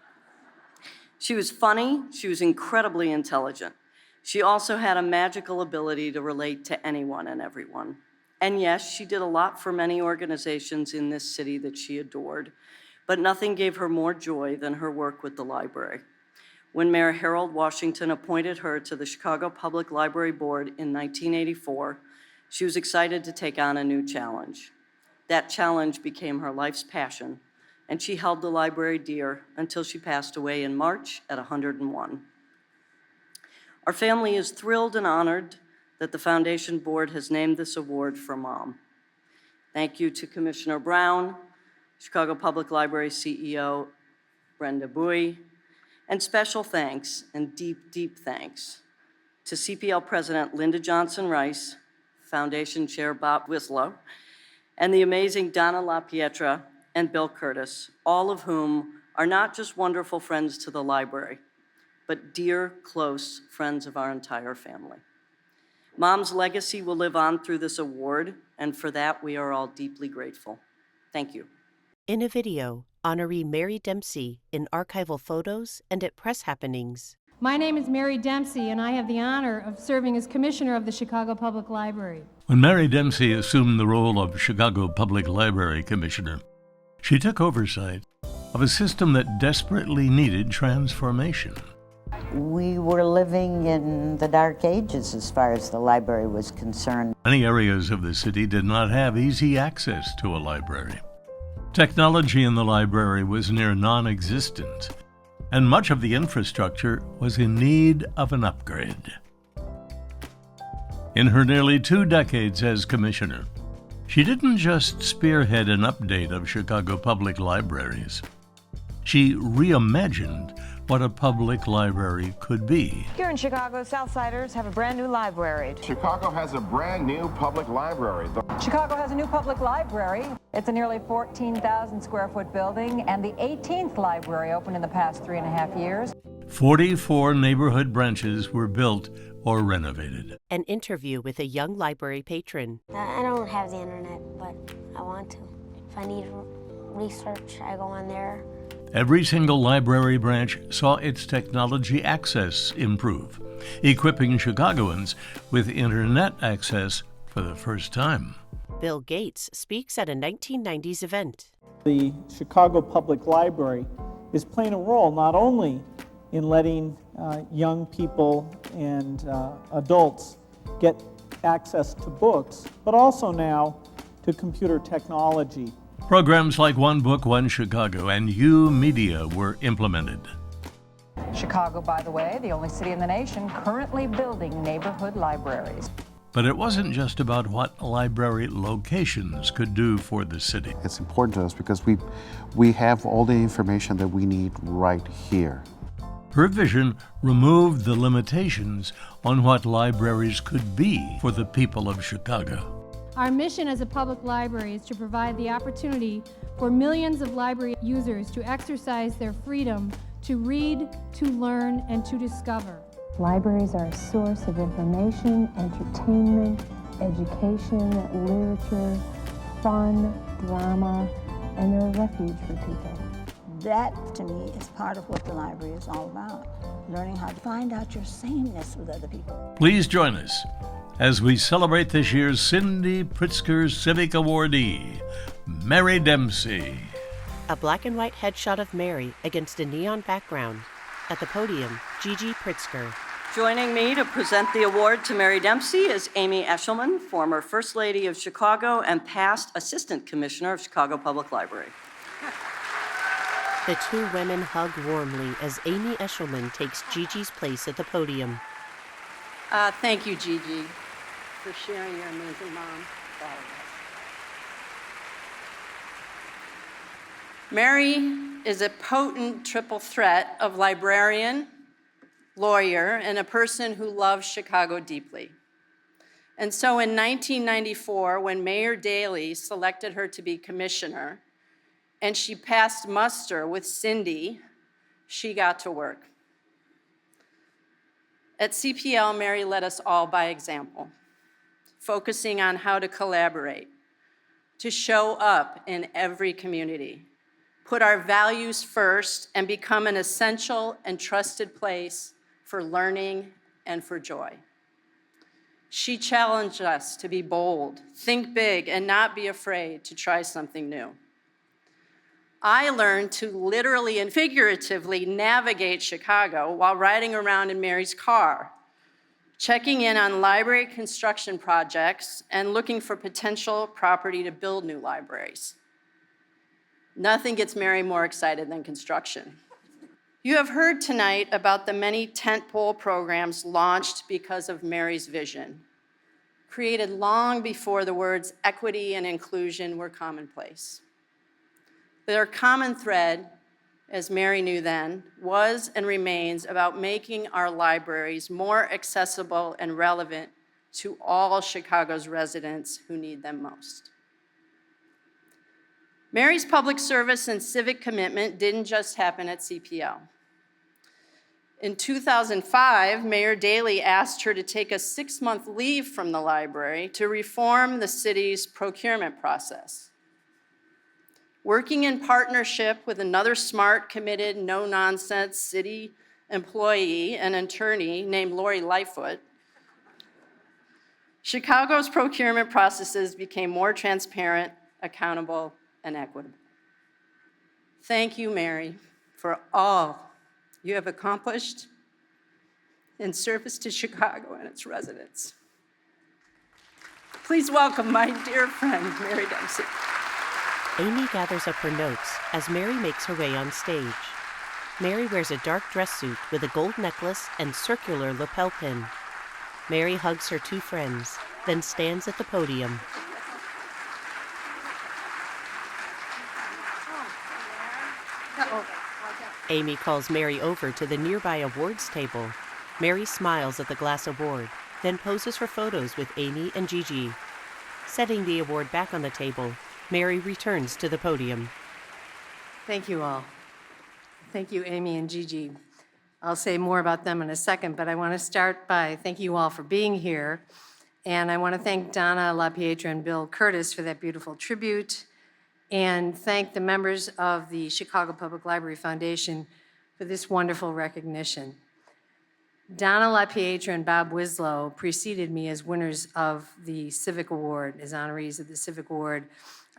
She was funny. She was incredibly intelligent. She also had a magical ability to relate to anyone and everyone. And yes, she did a lot for many organizations in this city that she adored, but nothing gave her more joy than her work with the library. When Mayor Harold Washington appointed her to the Chicago Public Library Board in 1984, she was excited to take on a new challenge. That challenge became her life's passion, and she held the library dear until she passed away in March at 101. Our family is thrilled and honored that the Foundation Board has named this award for Mom. Thank you to Commissioner Brown, Chicago Public Library CEO Brenda Bowie, and special thanks and deep, deep thanks to CPL President Linda Johnson-Rice, Foundation Chair Bob Wislow, and the amazing Donna LaPietra and Bill Curtis, all of whom are not just wonderful friends to the library, but dear, close friends of our entire family. Mom's legacy will live on through this award, and for that we are all deeply grateful. Thank you. In a video, honoree Mary Dempsey in archival photos and at press happenings. My name is Mary Dempsey, and I have the honor of serving as Commissioner of the Chicago Public Library. When Mary Dempsey assumed the role of Chicago Public Library Commissioner, she took oversight of a system that desperately needed transformation. We were living in the dark ages as far as the library was concerned. Many areas of the city did not have easy access to a library. Technology in the library was near non-existent, and much of the infrastructure was in need of an upgrade. In her nearly 2 decades as commissioner, she didn't just spearhead an update of Chicago public libraries. She reimagined what a public library could be. Here in Chicago, Southsiders have a brand new library. Chicago has a brand new public library. Chicago has a new public library. It's a nearly 14,000 square foot building and the 18th library opened in the past 3.5 years. 44 neighborhood branches were built or renovated. An interview with a young library patron. I don't have the internet, but I want to. If I need research, I go on there. Every single library branch saw its technology access improve, equipping Chicagoans with internet access for the first time. Bill Gates speaks at a 1990s event. The Chicago Public Library is playing a role not only in letting young people and adults get access to books, but also now to computer technology. Programs like One Book, One Chicago and U Media were implemented. Chicago, by the way, the only city in the nation currently building neighborhood libraries. But it wasn't just about what library locations could do for the city. It's important to us because we have all the information that we need right here. Her vision removed the limitations on what libraries could be for the people of Chicago. Our mission as a public library is to provide the opportunity for millions of library users to exercise their freedom to read, to learn, and to discover. Libraries are a source of information, entertainment, education, literature, fun, drama, and they're a refuge for people. That, to me, is part of what the library is all about. Learning how to find out your sameness with other people. Please join us as we celebrate this year's Cindy Pritzker Civic Awardee, Mary Dempsey. A black and white headshot of Mary against a neon background. At the podium, Gigi Pritzker. Joining me to present the award to Mary Dempsey is Amy Eshelman, former First Lady of Chicago and past Assistant Commissioner of Chicago Public Library. The two women hug warmly as Amy Eshelman takes Gigi's place at the podium. Thank you, Gigi, for sharing your amazing mom with all of us. Mary is a potent triple threat of librarian, lawyer, and a person who loves Chicago deeply. And so in 1994, when Mayor Daley selected her to be commissioner, and she passed muster with Cindy, she got to work. At CPL, Mary led us all by example, focusing on how to collaborate, to show up in every community, put our values first, and become an essential and trusted place for learning and for joy. She challenged us to be bold, think big, and not be afraid to try something new. I learned to literally and figuratively navigate Chicago while riding around in Mary's car, checking in on library construction projects and looking for potential property to build new libraries. Nothing gets Mary more excited than construction. You have heard tonight about the many tentpole programs launched because of Mary's vision, created long before the words equity and inclusion were commonplace. Their common thread, as Mary knew then, was and remains about making our libraries more accessible and relevant to all Chicago's residents who need them most. Mary's public service and civic commitment didn't just happen at CPL. In 2005, Mayor Daley asked her to take a 6-month leave from the library to reform the city's procurement process. Working in partnership with another smart, committed, no-nonsense city employee and attorney named Lori Lightfoot, Chicago's procurement processes became more transparent, accountable, and equitable. Thank you, Mary, for all you have accomplished in service to Chicago and its residents. Please welcome my dear friend, Mary Dempsey. Amy gathers up her notes as Mary makes her way on stage. Mary wears a dark dress suit with a gold necklace and circular lapel pin. Mary hugs her two friends, then stands at the podium. Amy calls Mary over to the nearby awards table. Mary smiles at the glass award, then poses for photos with Amy and Gigi. Setting the award back on the table, Mary returns to the podium. Thank you all. Thank you, Amy and Gigi. I'll say more about them in a second, but I want to start by thanking you all for being here. And I want to thank Donna LaPietra and Bill Curtis for that beautiful tribute, and thank the members of the Chicago Public Library Foundation for this wonderful recognition. Donna LaPietra and Bob Wislow preceded me as winners of the Civic Award, as honorees of the Civic Award.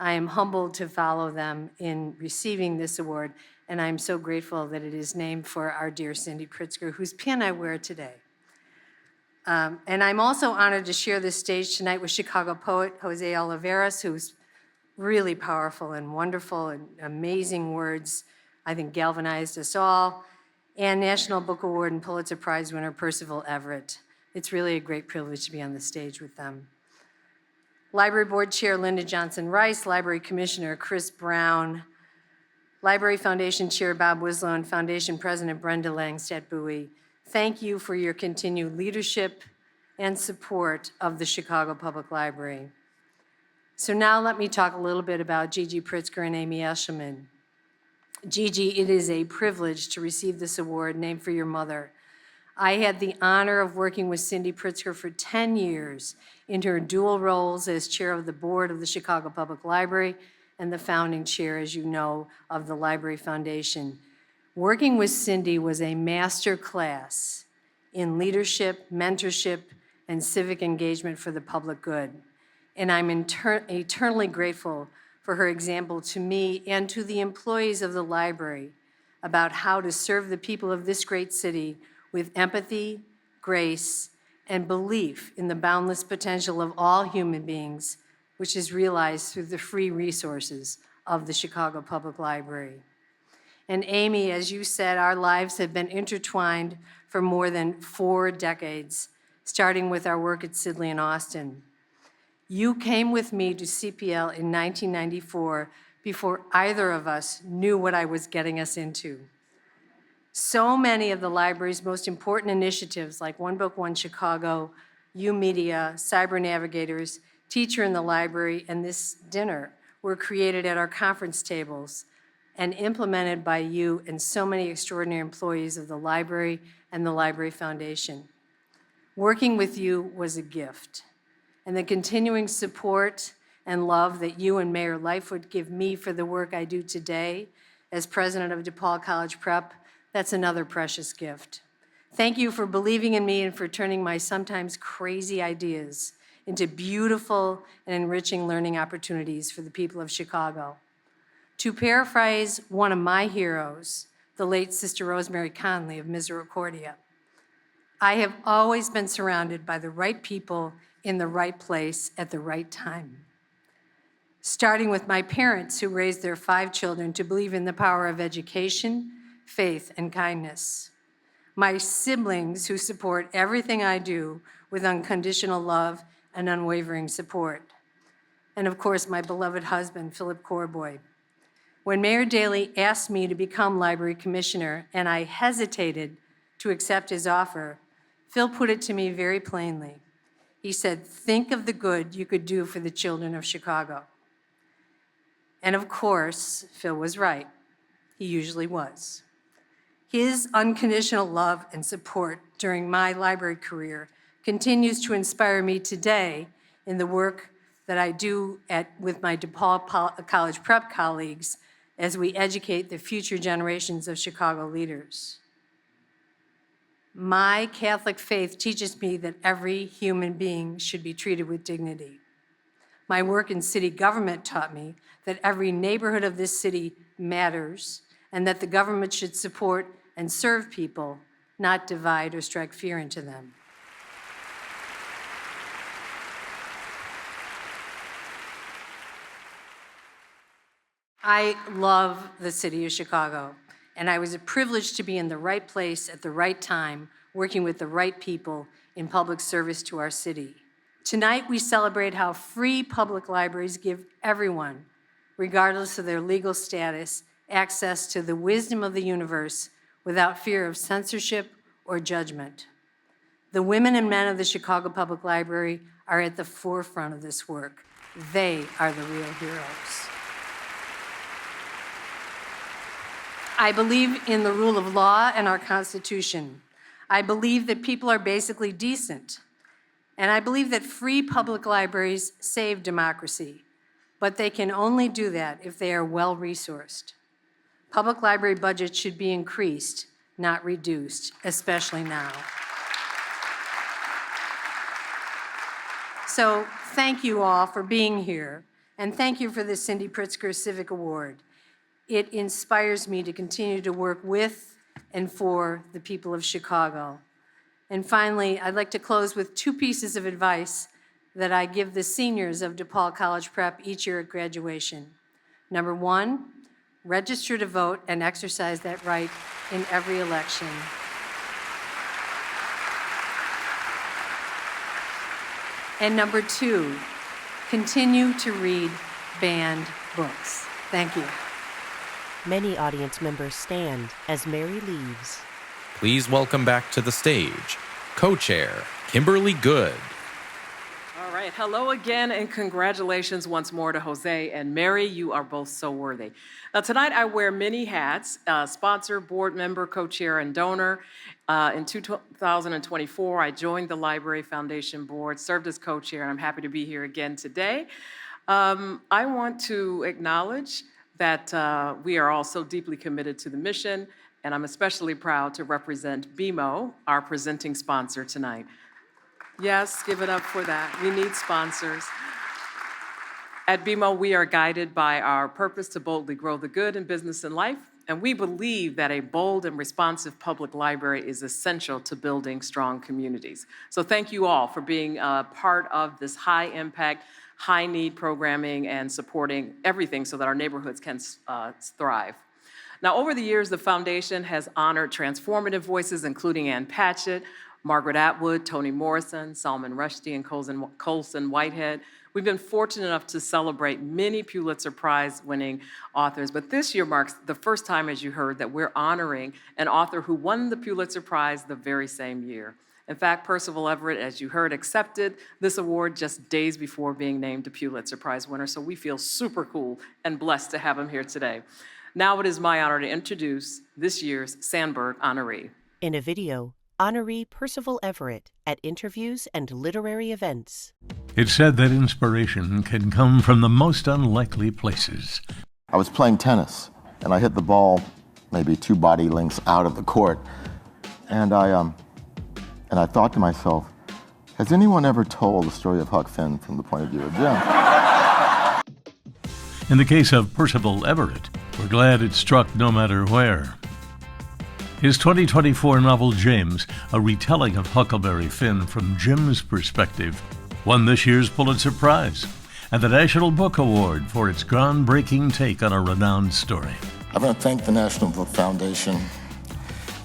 I am humbled to follow them in receiving this award, and I'm so grateful that it is named for our dear Cindy Pritzker, whose pin I wear today. And I'm also honored to share this stage tonight with Chicago poet José Olivarez, who's really powerful and wonderful and amazing words, I think galvanized us all, and National Book Award and Pulitzer Prize winner Percival Everett. It's really a great privilege to be on the stage with them. Library Board Chair Linda Johnson-Rice, Library Commissioner Chris Brown, Library Foundation Chair Bob Wislow, and Foundation President Brenda Langstadt-Bowie, thank you for your continued leadership and support of the Chicago Public Library. So now let me talk a little bit about Gigi Pritzker and Amy Eshelman. Gigi, it is a privilege to receive this award named for your mother. I had the honor of working with Cindy Pritzker for 10 years in her dual roles as chair of the board of the Chicago Public Library and the founding chair, as you know, of the Library Foundation. Working with Cindy was a master class in leadership, mentorship, and civic engagement for the public good. And I'm eternally grateful for her example to me and to the employees of the library about how to serve the people of this great city with empathy, grace, and belief in the boundless potential of all human beings, which is realized through the free resources of the Chicago Public Library. And Amy, as you said, our lives have been intertwined for more than 4 decades, starting with our work at Sidley and Austin. You came with me to CPL in 1994 before either of us knew what I was getting us into. So many of the library's most important initiatives, like One Book, One Chicago, U-Media, Cyber Navigators, Teacher in the Library, and this dinner, were created at our conference tables and implemented by you and so many extraordinary employees of the library and the Library Foundation. Working with you was a gift, and the continuing support and love that you and Mayor Lightfoot give me for the work I do today as president of DePaul College Prep, that's another precious gift. Thank you for believing in me and for turning my sometimes crazy ideas into beautiful and enriching learning opportunities for the people of Chicago. To paraphrase one of my heroes, the late Sister Rosemary Conley of Misericordia, I have always been surrounded by the right people in the right place at the right time. Starting with my parents who raised their 5 children to believe in the power of education, faith, and kindness. My siblings who support everything I do with unconditional love and unwavering support. And of course, my beloved husband, Philip Corboy. When Mayor Daley asked me to become library commissioner and I hesitated to accept his offer, Phil put it to me very plainly. He said, think of the good you could do for the children of Chicago. And of course, Phil was right. He usually was. His unconditional love and support during my library career continues to inspire me today in the work that I do with my DePaul College Prep colleagues as we educate the future generations of Chicago leaders. My Catholic faith teaches me that every human being should be treated with dignity. My work in city government taught me that every neighborhood of this city matters and that the government should support and serve people, not divide or strike fear into them. I love the city of Chicago, and I was privileged to be in the right place at the right time, working with the right people in public service to our city. Tonight, we celebrate how free public libraries give everyone, regardless of their legal status, access to the wisdom of the universe without fear of censorship or judgment. The women and men of the Chicago Public Library are at the forefront of this work. They are the real heroes. I believe in the rule of law and our Constitution. I believe that people are basically decent. And I believe that free public libraries save democracy, but they can only do that if they are well-resourced. Public library budgets should be increased, not reduced, especially now. So thank you all for being here, and thank you for the Cindy Pritzker Civic Award. It inspires me to continue to work with and for the people of Chicago. And finally, I'd like to close with 2 pieces of advice that I give the seniors of DePaul College Prep each year at graduation. Number 1, register to vote and exercise that right in every election. And number 2, continue to read banned books. Thank you. Many audience members stand as Mary leaves. Please welcome back to the stage, co-chair Kimberly Good. All right, hello again, and congratulations once more to Jose and Mary. You are both so worthy. Now, tonight I wear many hats, sponsor, board member, co-chair, and donor. In 2024, I joined the Library Foundation Board, served as co-chair, and I'm happy to be here again today. I want to acknowledge that we are all so deeply committed to the mission, and I'm especially proud to represent BMO, our presenting sponsor tonight. Yes, give it up for that. We need sponsors. At BMO, we are guided by our purpose to boldly grow the good in business and life, and we believe that a bold and responsive public library is essential to building strong communities. So thank you all for being part of this high-impact, high-need programming and supporting everything so that our neighborhoods can thrive. Now, over the years, the foundation has honored transformative voices, including Ann Patchett, Margaret Atwood, Toni Morrison, Salman Rushdie, and Colson Whitehead. We've been fortunate enough to celebrate many Pulitzer Prize-winning authors, but this year marks the first time, as you heard, that we're honoring an author who won the Pulitzer Prize the very same year. In fact, Percival Everett, as you heard, accepted this award just days before being named a Pulitzer Prize winner, so we feel super cool and blessed to have him here today. Now it is my honor to introduce this year's Sandburg honoree. In a video, honoree Percival Everett at interviews and literary events. It's said that inspiration can come from the most unlikely places. I was playing tennis, and I hit the ball maybe 2 body lengths out of the court, and I thought to myself, has anyone ever told the story of Huck Finn from the point of view of Jim? In the case of Percival Everett, we're glad it struck no matter where. His 2024 novel, James, a retelling of Huckleberry Finn from Jim's perspective, won this year's Pulitzer Prize and the National Book Award for its groundbreaking take on a renowned story. I want to thank the National Book Foundation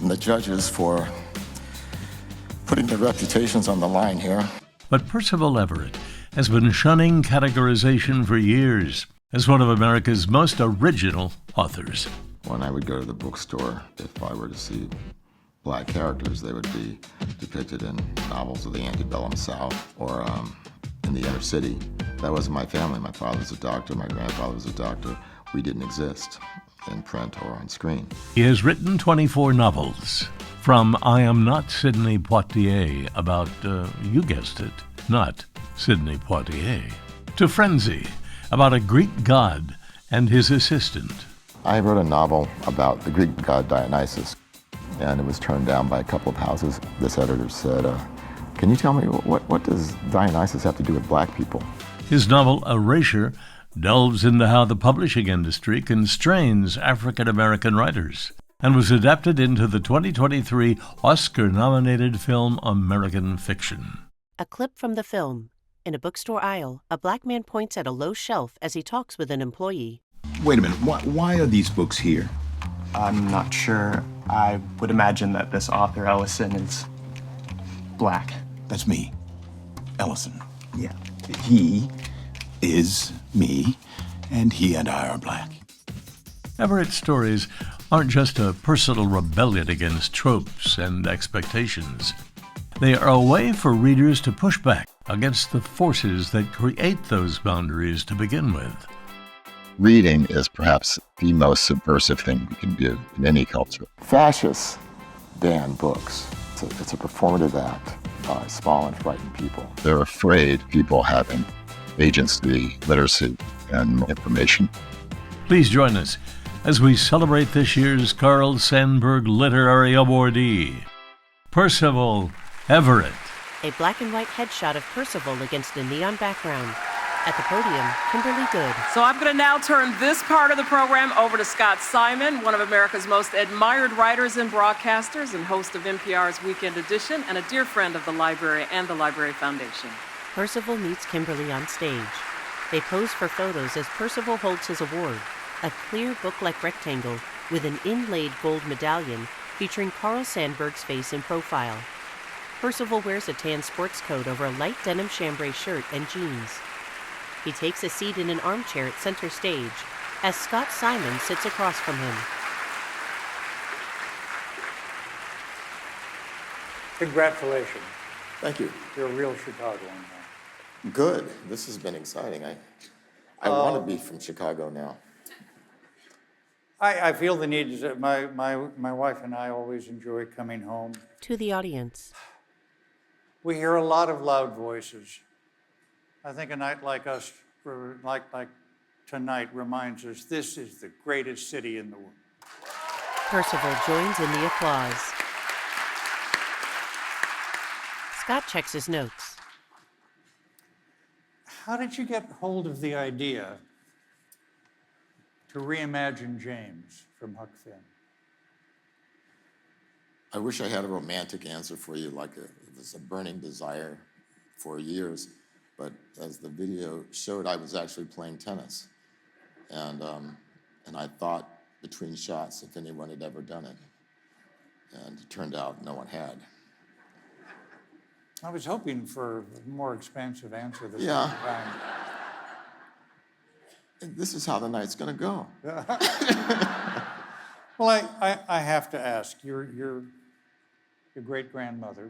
and the judges for putting their reputations on the line here. But Percival Everett has been shunning categorization for years as one of America's most original authors. When I would go to the bookstore, if I were to see black characters, they would be depicted in novels of the antebellum South or in the inner city. That wasn't my family. My father was a doctor, my grandfather was a doctor. We didn't exist in print or on screen. He has written 24 novels, from I Am Not Sidney Poitier, about, you guessed it, not Sidney Poitier, to Frenzy, about a Greek god and his assistant. I wrote a novel about the Greek god Dionysus, and it was turned down by a couple of houses. This editor said, can you tell me what does Dionysus have to do with black people? His novel, Erasure, delves into how the publishing industry constrains African-American writers and was adapted into the 2023 Oscar-nominated film American Fiction. A clip from the film. In a bookstore aisle, a black man points at a low shelf as he talks with an employee. Wait a minute, why are these books here? I'm not sure. I would imagine that this author, Ellison, is black. That's me, Ellison. Yeah. He is me, and he and I are black. Everett's stories aren't just a personal rebellion against tropes and expectations. They are a way for readers to push back against the forces that create those boundaries to begin with. Reading is perhaps the most subversive thing we can do in any culture. Fascists ban books. It's a performative act by small and frightened people. They're afraid people having agency, literacy, and information. Please join us as we celebrate this year's Carl Sandburg Literary Awardee, Percival Everett. A black and white headshot of Percival against a neon background. At the podium, Kimberly Good. So I'm going to now turn this part of the program over to Scott Simon, one of America's most admired writers and broadcasters and host of NPR's Weekend Edition and a dear friend of the library and the Library Foundation. Percival meets Kimberly on stage. They pose for photos as Percival holds his award, a clear book-like rectangle with an inlaid gold medallion featuring Carl Sandburg's face in profile. Percival wears a tan sports coat over a light denim chambray shirt and jeans. He takes a seat in an armchair at center stage as Scott Simon sits across from him. Congratulations. Thank you. You're a real Chicagoan now. Good. This has been exciting. I want to be from Chicago now. I feel the need to, my wife and I always enjoy coming home. To the audience. We hear a lot of loud voices. I think a night like us, like tonight, reminds us this is the greatest city in the world. Percival joins in the applause. Scott checks his notes. How did you get hold of the idea to reimagine James from Huck Finn? I wish I had a romantic answer for you, it was a burning desire for years. But as the video showed, I was actually playing tennis. And I thought between shots if anyone had ever done it. And it turned out no one had. I was hoping for a more expansive answer this Yeah. time. This is how the night's going to go. Well, I have to ask, your great-grandmother,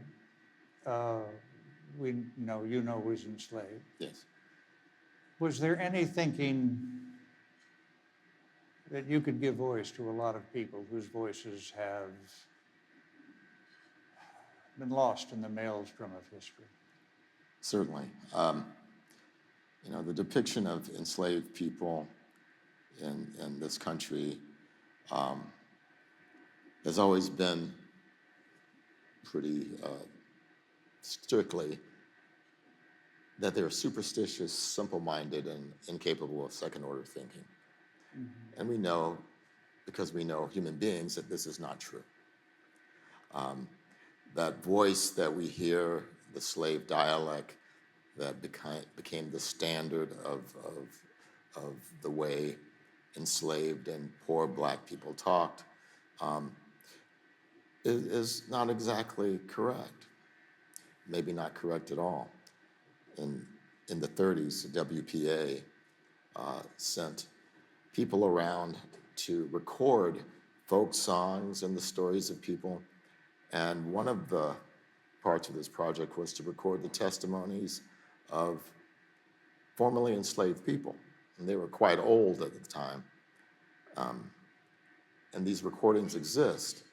you know was enslaved. Yes. Was there any thinking that you could give voice to a lot of people whose voices have been lost in the maelstrom of history? Certainly. The depiction of enslaved people in this country has always been pretty strictly that they're superstitious, simple-minded, and incapable of second-order thinking. Mm-hmm. And we know, because we know human beings, that this is not true. That voice that we hear, the slave dialect, that became the standard of the way enslaved and poor black people talked, is not exactly correct. Maybe not correct at all. In the 30s, the WPA sent people around to record folk songs and the stories of people. And one of the parts of this project was to record the testimonies of formerly enslaved people. And they were quite old at the time. And these recordings exist.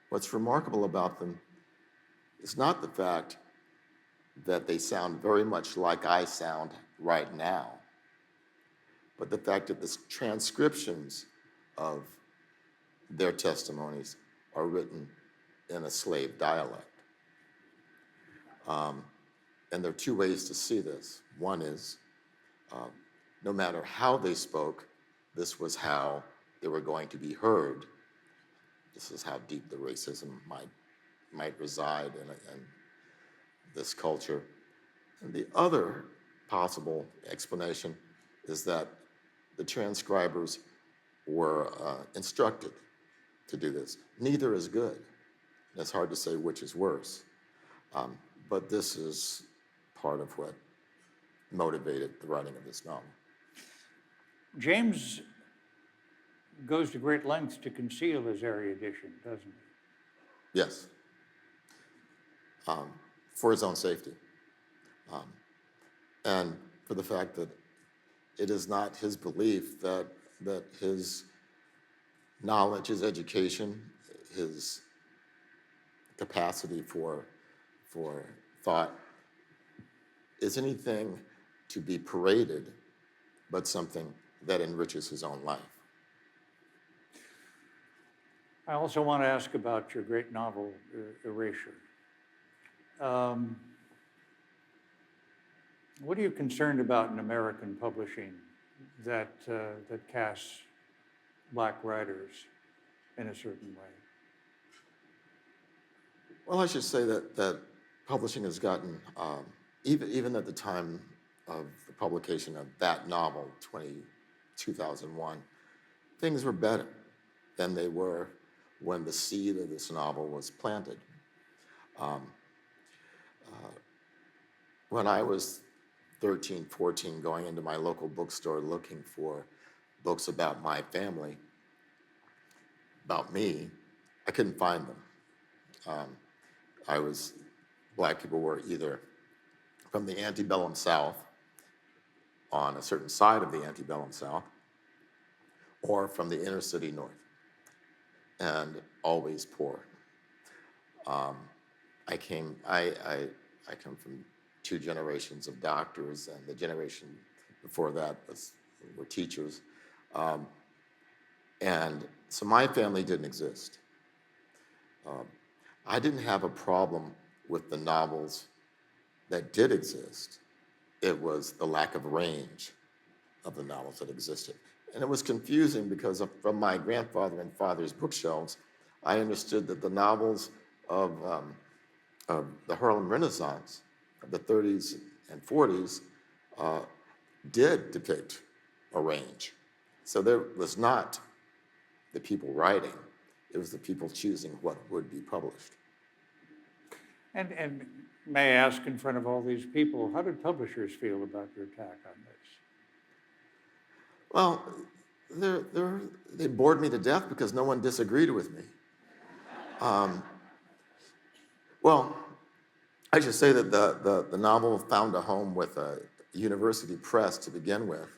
What's remarkable about them is not the fact that they sound very much like I sound right now, but the fact that the transcriptions of their testimonies are written in a slave dialect. And there are two ways to see this. One is, no matter how they spoke, this was how they were going to be heard. This is how deep the racism might reside in this culture. And the other possible explanation is that the transcribers were instructed to do this. Neither is good. It's hard to say which is worse. But this is part of what motivated the writing of this novel. James goes to great lengths to conceal his erudition, doesn't he? Yes. For his own safety. And for the fact that it is not his belief that his knowledge, his education, his capacity for thought is anything to be paraded, but something that enriches his own life. I also want to ask about your great novel, Erasure. What are you concerned about in American publishing that casts black writers in a certain way? Well, I should say that publishing has gotten, even at the time of the publication of that novel, 2001, things were better than they were when the seed of this novel was planted. When I was 13, 14, going into my local bookstore looking for books about my family, about me, I couldn't find them. Black people were either from the antebellum South, on a certain side of the antebellum South, or from the inner city North, and always poor. I come from two generations of doctors, and the generation before that were teachers. And so my family didn't exist. I didn't have a problem with the novels that did exist. It was the lack of range of the novels that existed. And it was confusing because from my grandfather and father's bookshelves, I understood that the novels of the Harlem Renaissance of the 30s and 40s did depict a range. So there was not the people writing. It was the people choosing what would be published. And may I ask, in front of all these people, how did publishers feel about your attack on this? Well, they bored me to death because no one disagreed with me. Well, I should say that the novel found a home with a university press to begin with.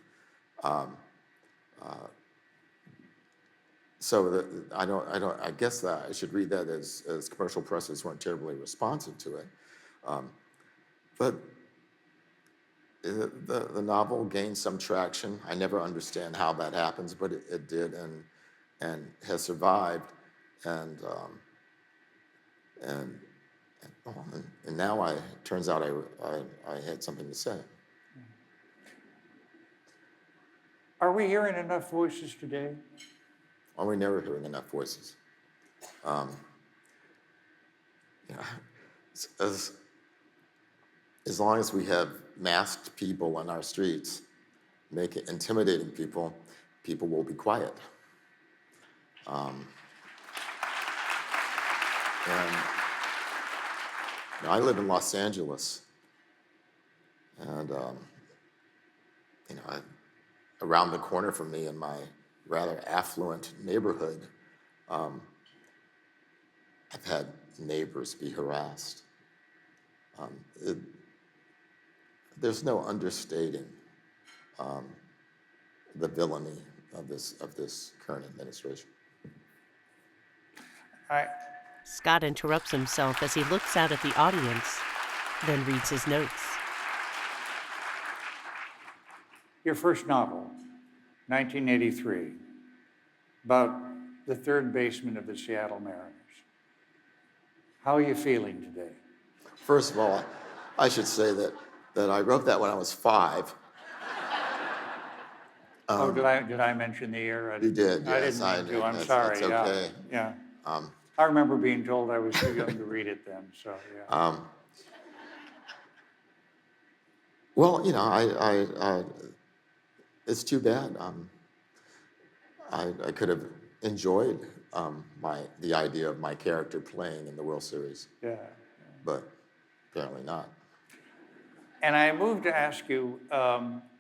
So I guess that I should read that as commercial presses weren't terribly responsive to it. But the novel gained some traction. I never understand how that happens, but it did, and has survived, and now it turns out I had something to say. Are we hearing enough voices today? Are we never hearing enough voices? As long as we have masked people on our streets, intimidating people, people will be quiet. I live in Los Angeles, and around the corner from me in my rather affluent neighborhood, I've had neighbors be harassed. There's no understating the villainy of this current administration. Scott interrupts himself as he looks out at the audience, then reads his notes. Your first novel, 1983, about the third baseman of the Seattle Mariners. How are you feeling today? First of all, I should say that I wrote that when I was 5. Did I mention the year? You did, yes. I didn't mean to. I'm sorry. That's okay. Yeah. I remember being told I was too young to read it then, so yeah. Well, it's too bad. I could have enjoyed the idea of my character playing in the World Series. Yeah. But apparently not. And I moved to ask you,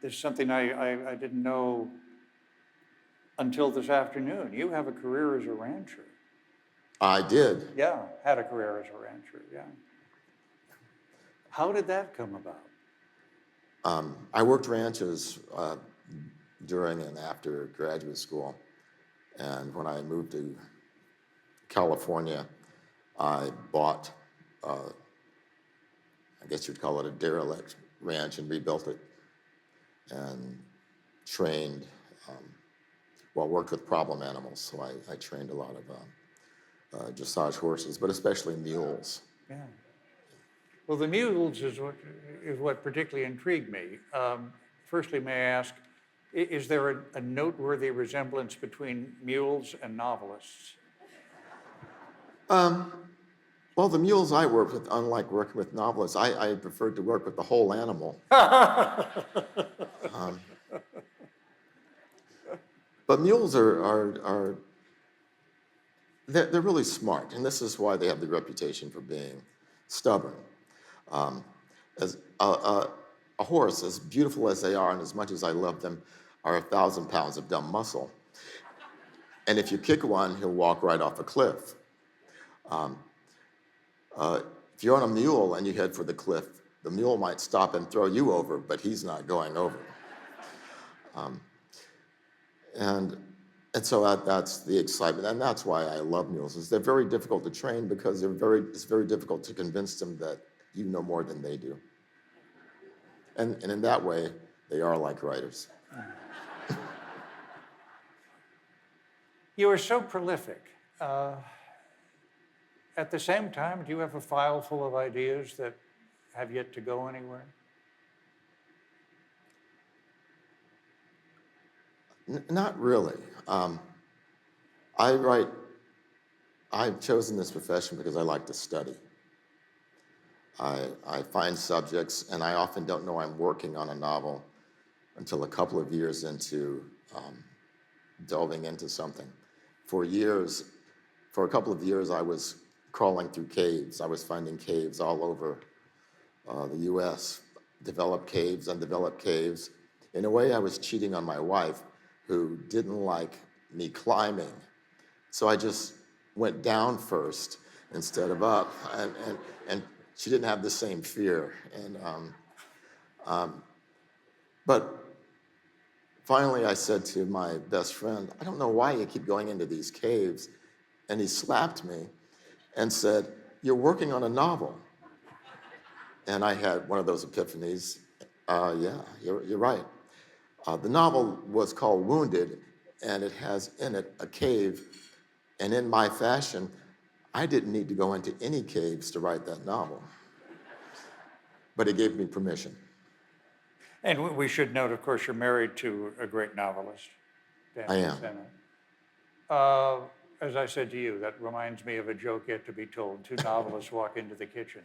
there's something I didn't know until this afternoon. You have a career as a rancher. I did. Yeah, had a career as a rancher, yeah. How did that come about? I worked ranches during and after graduate school. And when I moved to California, I bought, I guess you'd call it a derelict ranch, and rebuilt it and trained, worked with problem animals. So I trained a lot of dressage horses, but especially mules. Yeah. Well, the mules is what particularly intrigued me. Firstly, may I ask, is there a noteworthy resemblance between mules and novelists? Well, the mules I work with, unlike working with novelists, I preferred to work with the whole animal. But mules they're really smart, and this is why they have the reputation for being stubborn. As a horse, as beautiful as they are, and as much as I love them, are 1,000 pounds of dumb muscle. And if you kick one, he'll walk right off a cliff. If you're on a mule and you head for the cliff, the mule might stop and throw you over, but he's not going over. And so that's the excitement, and that's why I love mules. Is they're very difficult to train because it's very difficult to convince them that you know more than they do. And in that way, they are like writers. You are so prolific. At the same time, do you have a file full of ideas that have yet to go anywhere? Not really. I've chosen this profession because I like to study. I find subjects, and I often don't know I'm working on a novel until a couple of years into delving into something. for years, for a couple of years, I was crawling through caves. I was finding caves all over the US, developed caves, undeveloped caves. In a way, I was cheating on my wife, who didn't like me climbing. So I just went down first instead of up, and she didn't have the same fear. But finally, I said to my best friend, I don't know why you keep going into these caves. And he slapped me and said, you're working on a novel. And I had one of those epiphanies. Yeah, you're right. The novel was called Wounded, and it has in it a cave. And in my fashion, I didn't need to go into any caves to write that novel. But he gave me permission. And we should note, of course, you're married to a great novelist. I am. As I said to you, that reminds me of a joke yet to be told. Two novelists walk into the kitchen.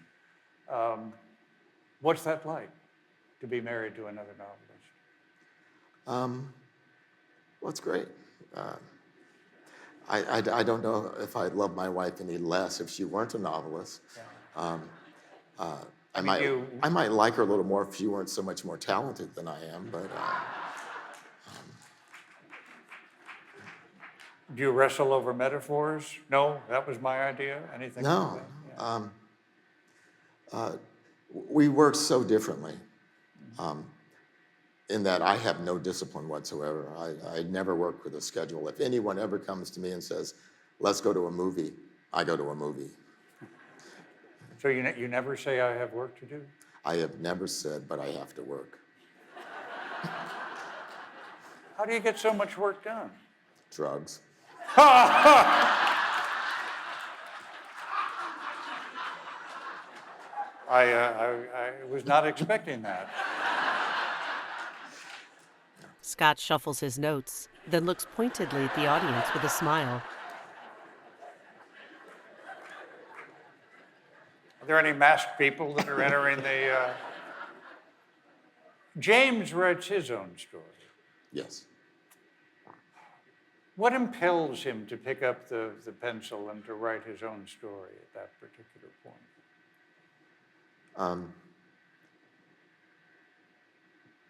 What's that like, to be married to another novelist? Well, it's great. I don't know if I'd love my wife any less if she weren't a novelist. Yeah. I might like her a little more if she weren't so much more talented than I am, but... Do you wrestle over metaphors? No, that was my idea? Anything? No. Like that? We work so differently in that I have no discipline whatsoever. I never work with a schedule. If anyone ever comes to me and says, let's go to a movie, I go to a movie. So you never say, I have work to do? I have never said, but I have to work. How do you get so much work done? Drugs. I was not expecting that. Scott shuffles his notes, then looks pointedly at the audience with a smile. Are there any masked people that are entering the... James writes his own story. Yes. What impels him to pick up the pencil and to write his own story at that particular point?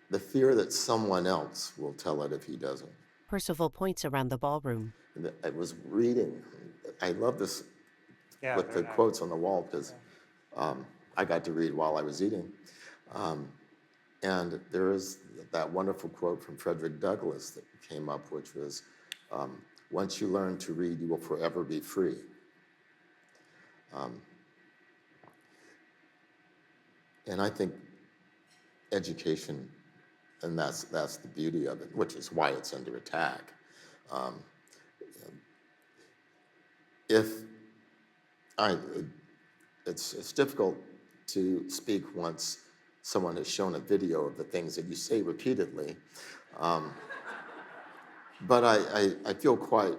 The fear that someone else will tell it if he doesn't. Percival points around the ballroom. I was reading. I love this with the quotes on the wall because I got to read while I was eating. And there is that wonderful quote from Frederick Douglass that came up, which was, once you learn to read, you will forever be free. And I think education, and that's the beauty of it, which is why it's under attack. It's difficult to speak once someone has shown a video of the things that you say repeatedly. But I feel quite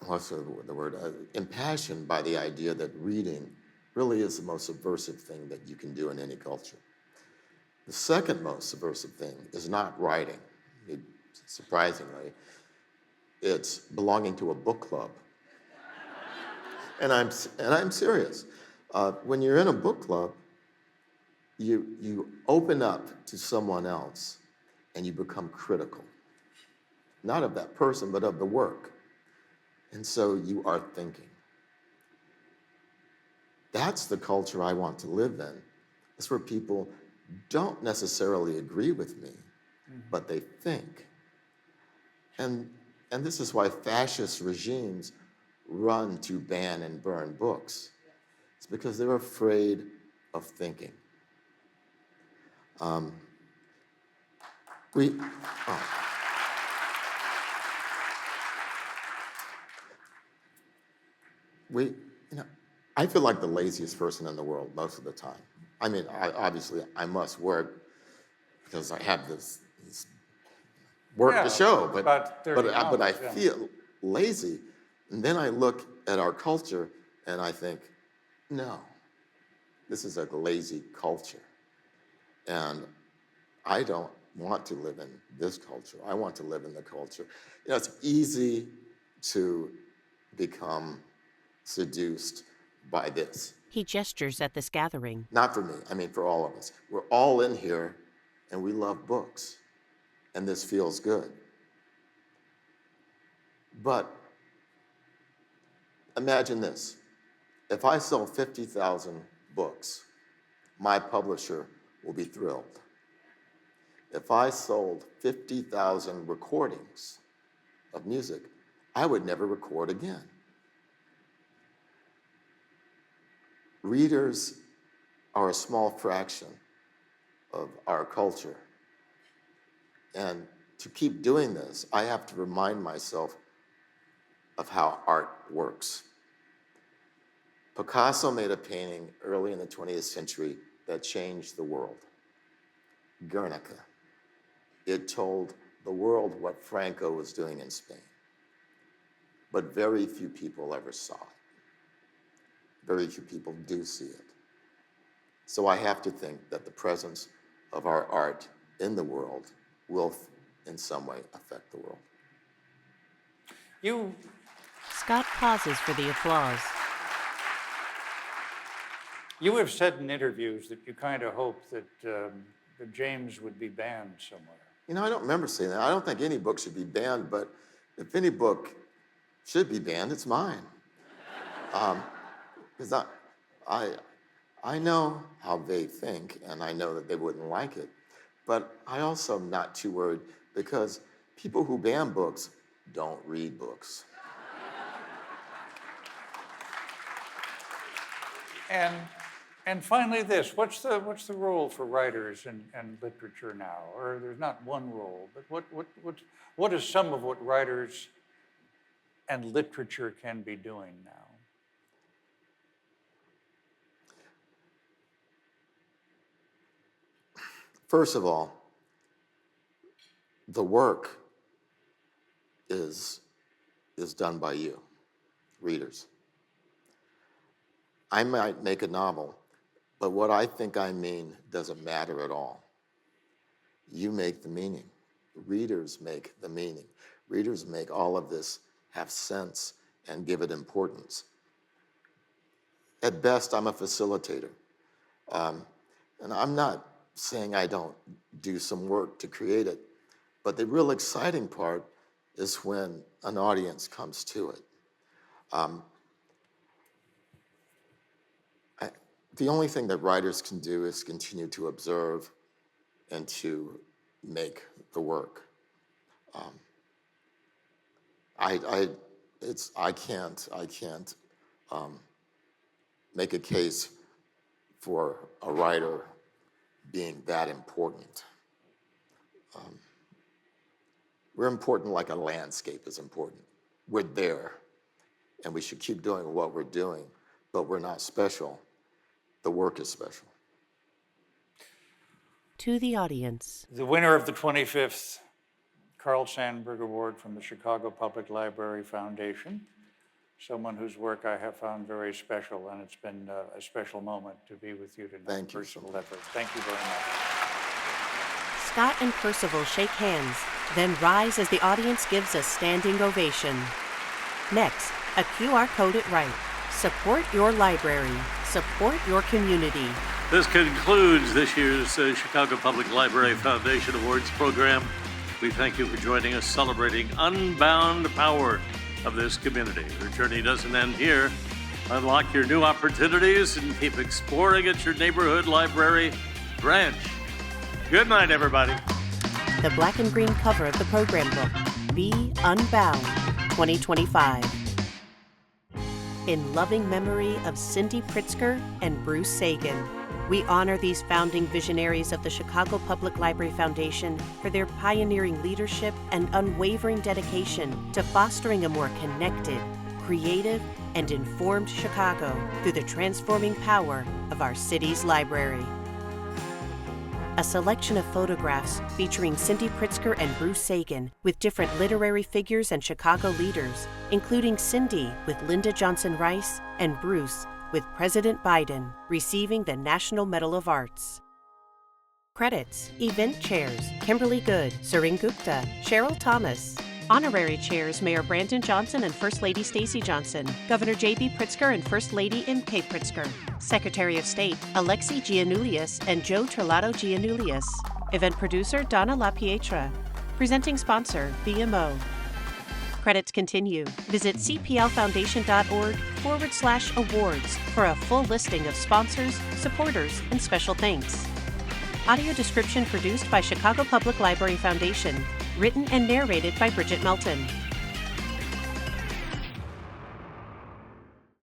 what's the word? Impassioned by the idea that reading really is the most subversive thing that you can do in any culture. The second most subversive thing is not writing. Surprisingly, it's belonging to a book club. And I'm serious. When you're in a book club, you open up to someone else and you become critical. Not of that person, but of the work. And so you are thinking. That's the culture I want to live in. It's where people don't necessarily agree with me, but they think. And this is why fascist regimes run to ban and burn books. It's because they're afraid of thinking. I feel like the laziest person in the world most of the time. I mean, obviously, I must work because I have this work to show, but I feel lazy. And then I look at our culture and I think, no, this is a lazy culture. And I don't want to live in this culture. I want to live in the culture. You know, it's easy to become seduced by this. He gestures at this gathering. Not for me, I mean for all of us. We're all in here and we love books, and this feels good. But imagine this. If I sell 50,000 books, my publisher will be thrilled. If I sold 50,000 recordings of music, I would never record again. Readers are a small fraction of our culture. And to keep doing this, I have to remind myself of how art works. Picasso made a painting early in the 20th century that changed the world. Guernica. It told the world what Franco was doing in Spain. But very few people ever saw it. Very few people do see it. So I have to think that the presence of our art in the world will in some way affect the world. Scott pauses for the applause. You have said in interviews that you kind of hope that James would be banned somewhere. You know, I don't remember saying that. I don't think any book should be banned, but if any book should be banned, it's mine. Because I know how they think, and I know that they wouldn't like it. But I also am not too worried, because people who ban books don't read books. And finally this, what's the role for writers and literature now? Or there's not one role, but what is some of what writers and literature can be doing now? First of all, the work is done by you, readers. I might make a novel, but what I think I mean doesn't matter at all. You make the meaning. Readers make the meaning. Readers make all of this have sense and give it importance. At best, I'm a facilitator. And I'm not saying I don't do some work to create it, but the real exciting part is when an audience comes to it. The only thing that writers can do is continue to observe and to make the work. I can't make a case for a writer being that important. We're important like a landscape is important. We're there, and we should keep doing what we're doing, but we're not special. The work is special. To the audience. The winner of the 25th Carl Sandburg Award from the Chicago Public Library Foundation, someone whose work I have found very special, and it's been a special moment to be with you tonight. Thank you. Percival Everett. Thank you very much. Scott and Percival shake hands, then rise as the audience gives a standing ovation. Next, a QR code at right. Support your library. Support your community. This concludes this year's Chicago Public Library Foundation Awards program. We thank you for joining us, celebrating unbound power of this community. Your journey doesn't end here. Unlock your new opportunities and keep exploring at your neighborhood library branch. Good night, everybody. The black and green cover of the program book, Be Unbound, 2025. In loving memory of Cindy Pritzker and Bruce Sagan, we honor these founding visionaries of the Chicago Public Library Foundation for their pioneering leadership and unwavering dedication to fostering a more connected, creative, and informed Chicago through the transforming power of our city's library. A selection of photographs featuring Cindy Pritzker and Bruce Sagan with different literary figures and Chicago leaders, including Cindy with Lyndon Johnson Rice and Bruce with President Biden receiving the National Medal of Arts. Credits: Event Chairs, Kimberly Good, Surin Gupta, Cheryl Thomas. Honorary Chairs: Mayor Brandon Johnson and First Lady Stacey Johnson, Governor J.B. Pritzker and First Lady M.K. Pritzker, Secretary of State Alexi Giannoulias and Joe Terlato Giannoulias, Event Producer Donna LaPietra, Presenting Sponsor BMO. Credits continue. Visit cplfoundation.org/awards for a full listing of sponsors, supporters, and special thanks. Audio description produced by Chicago Public Library Foundation. Written and narrated by Bridget Melton.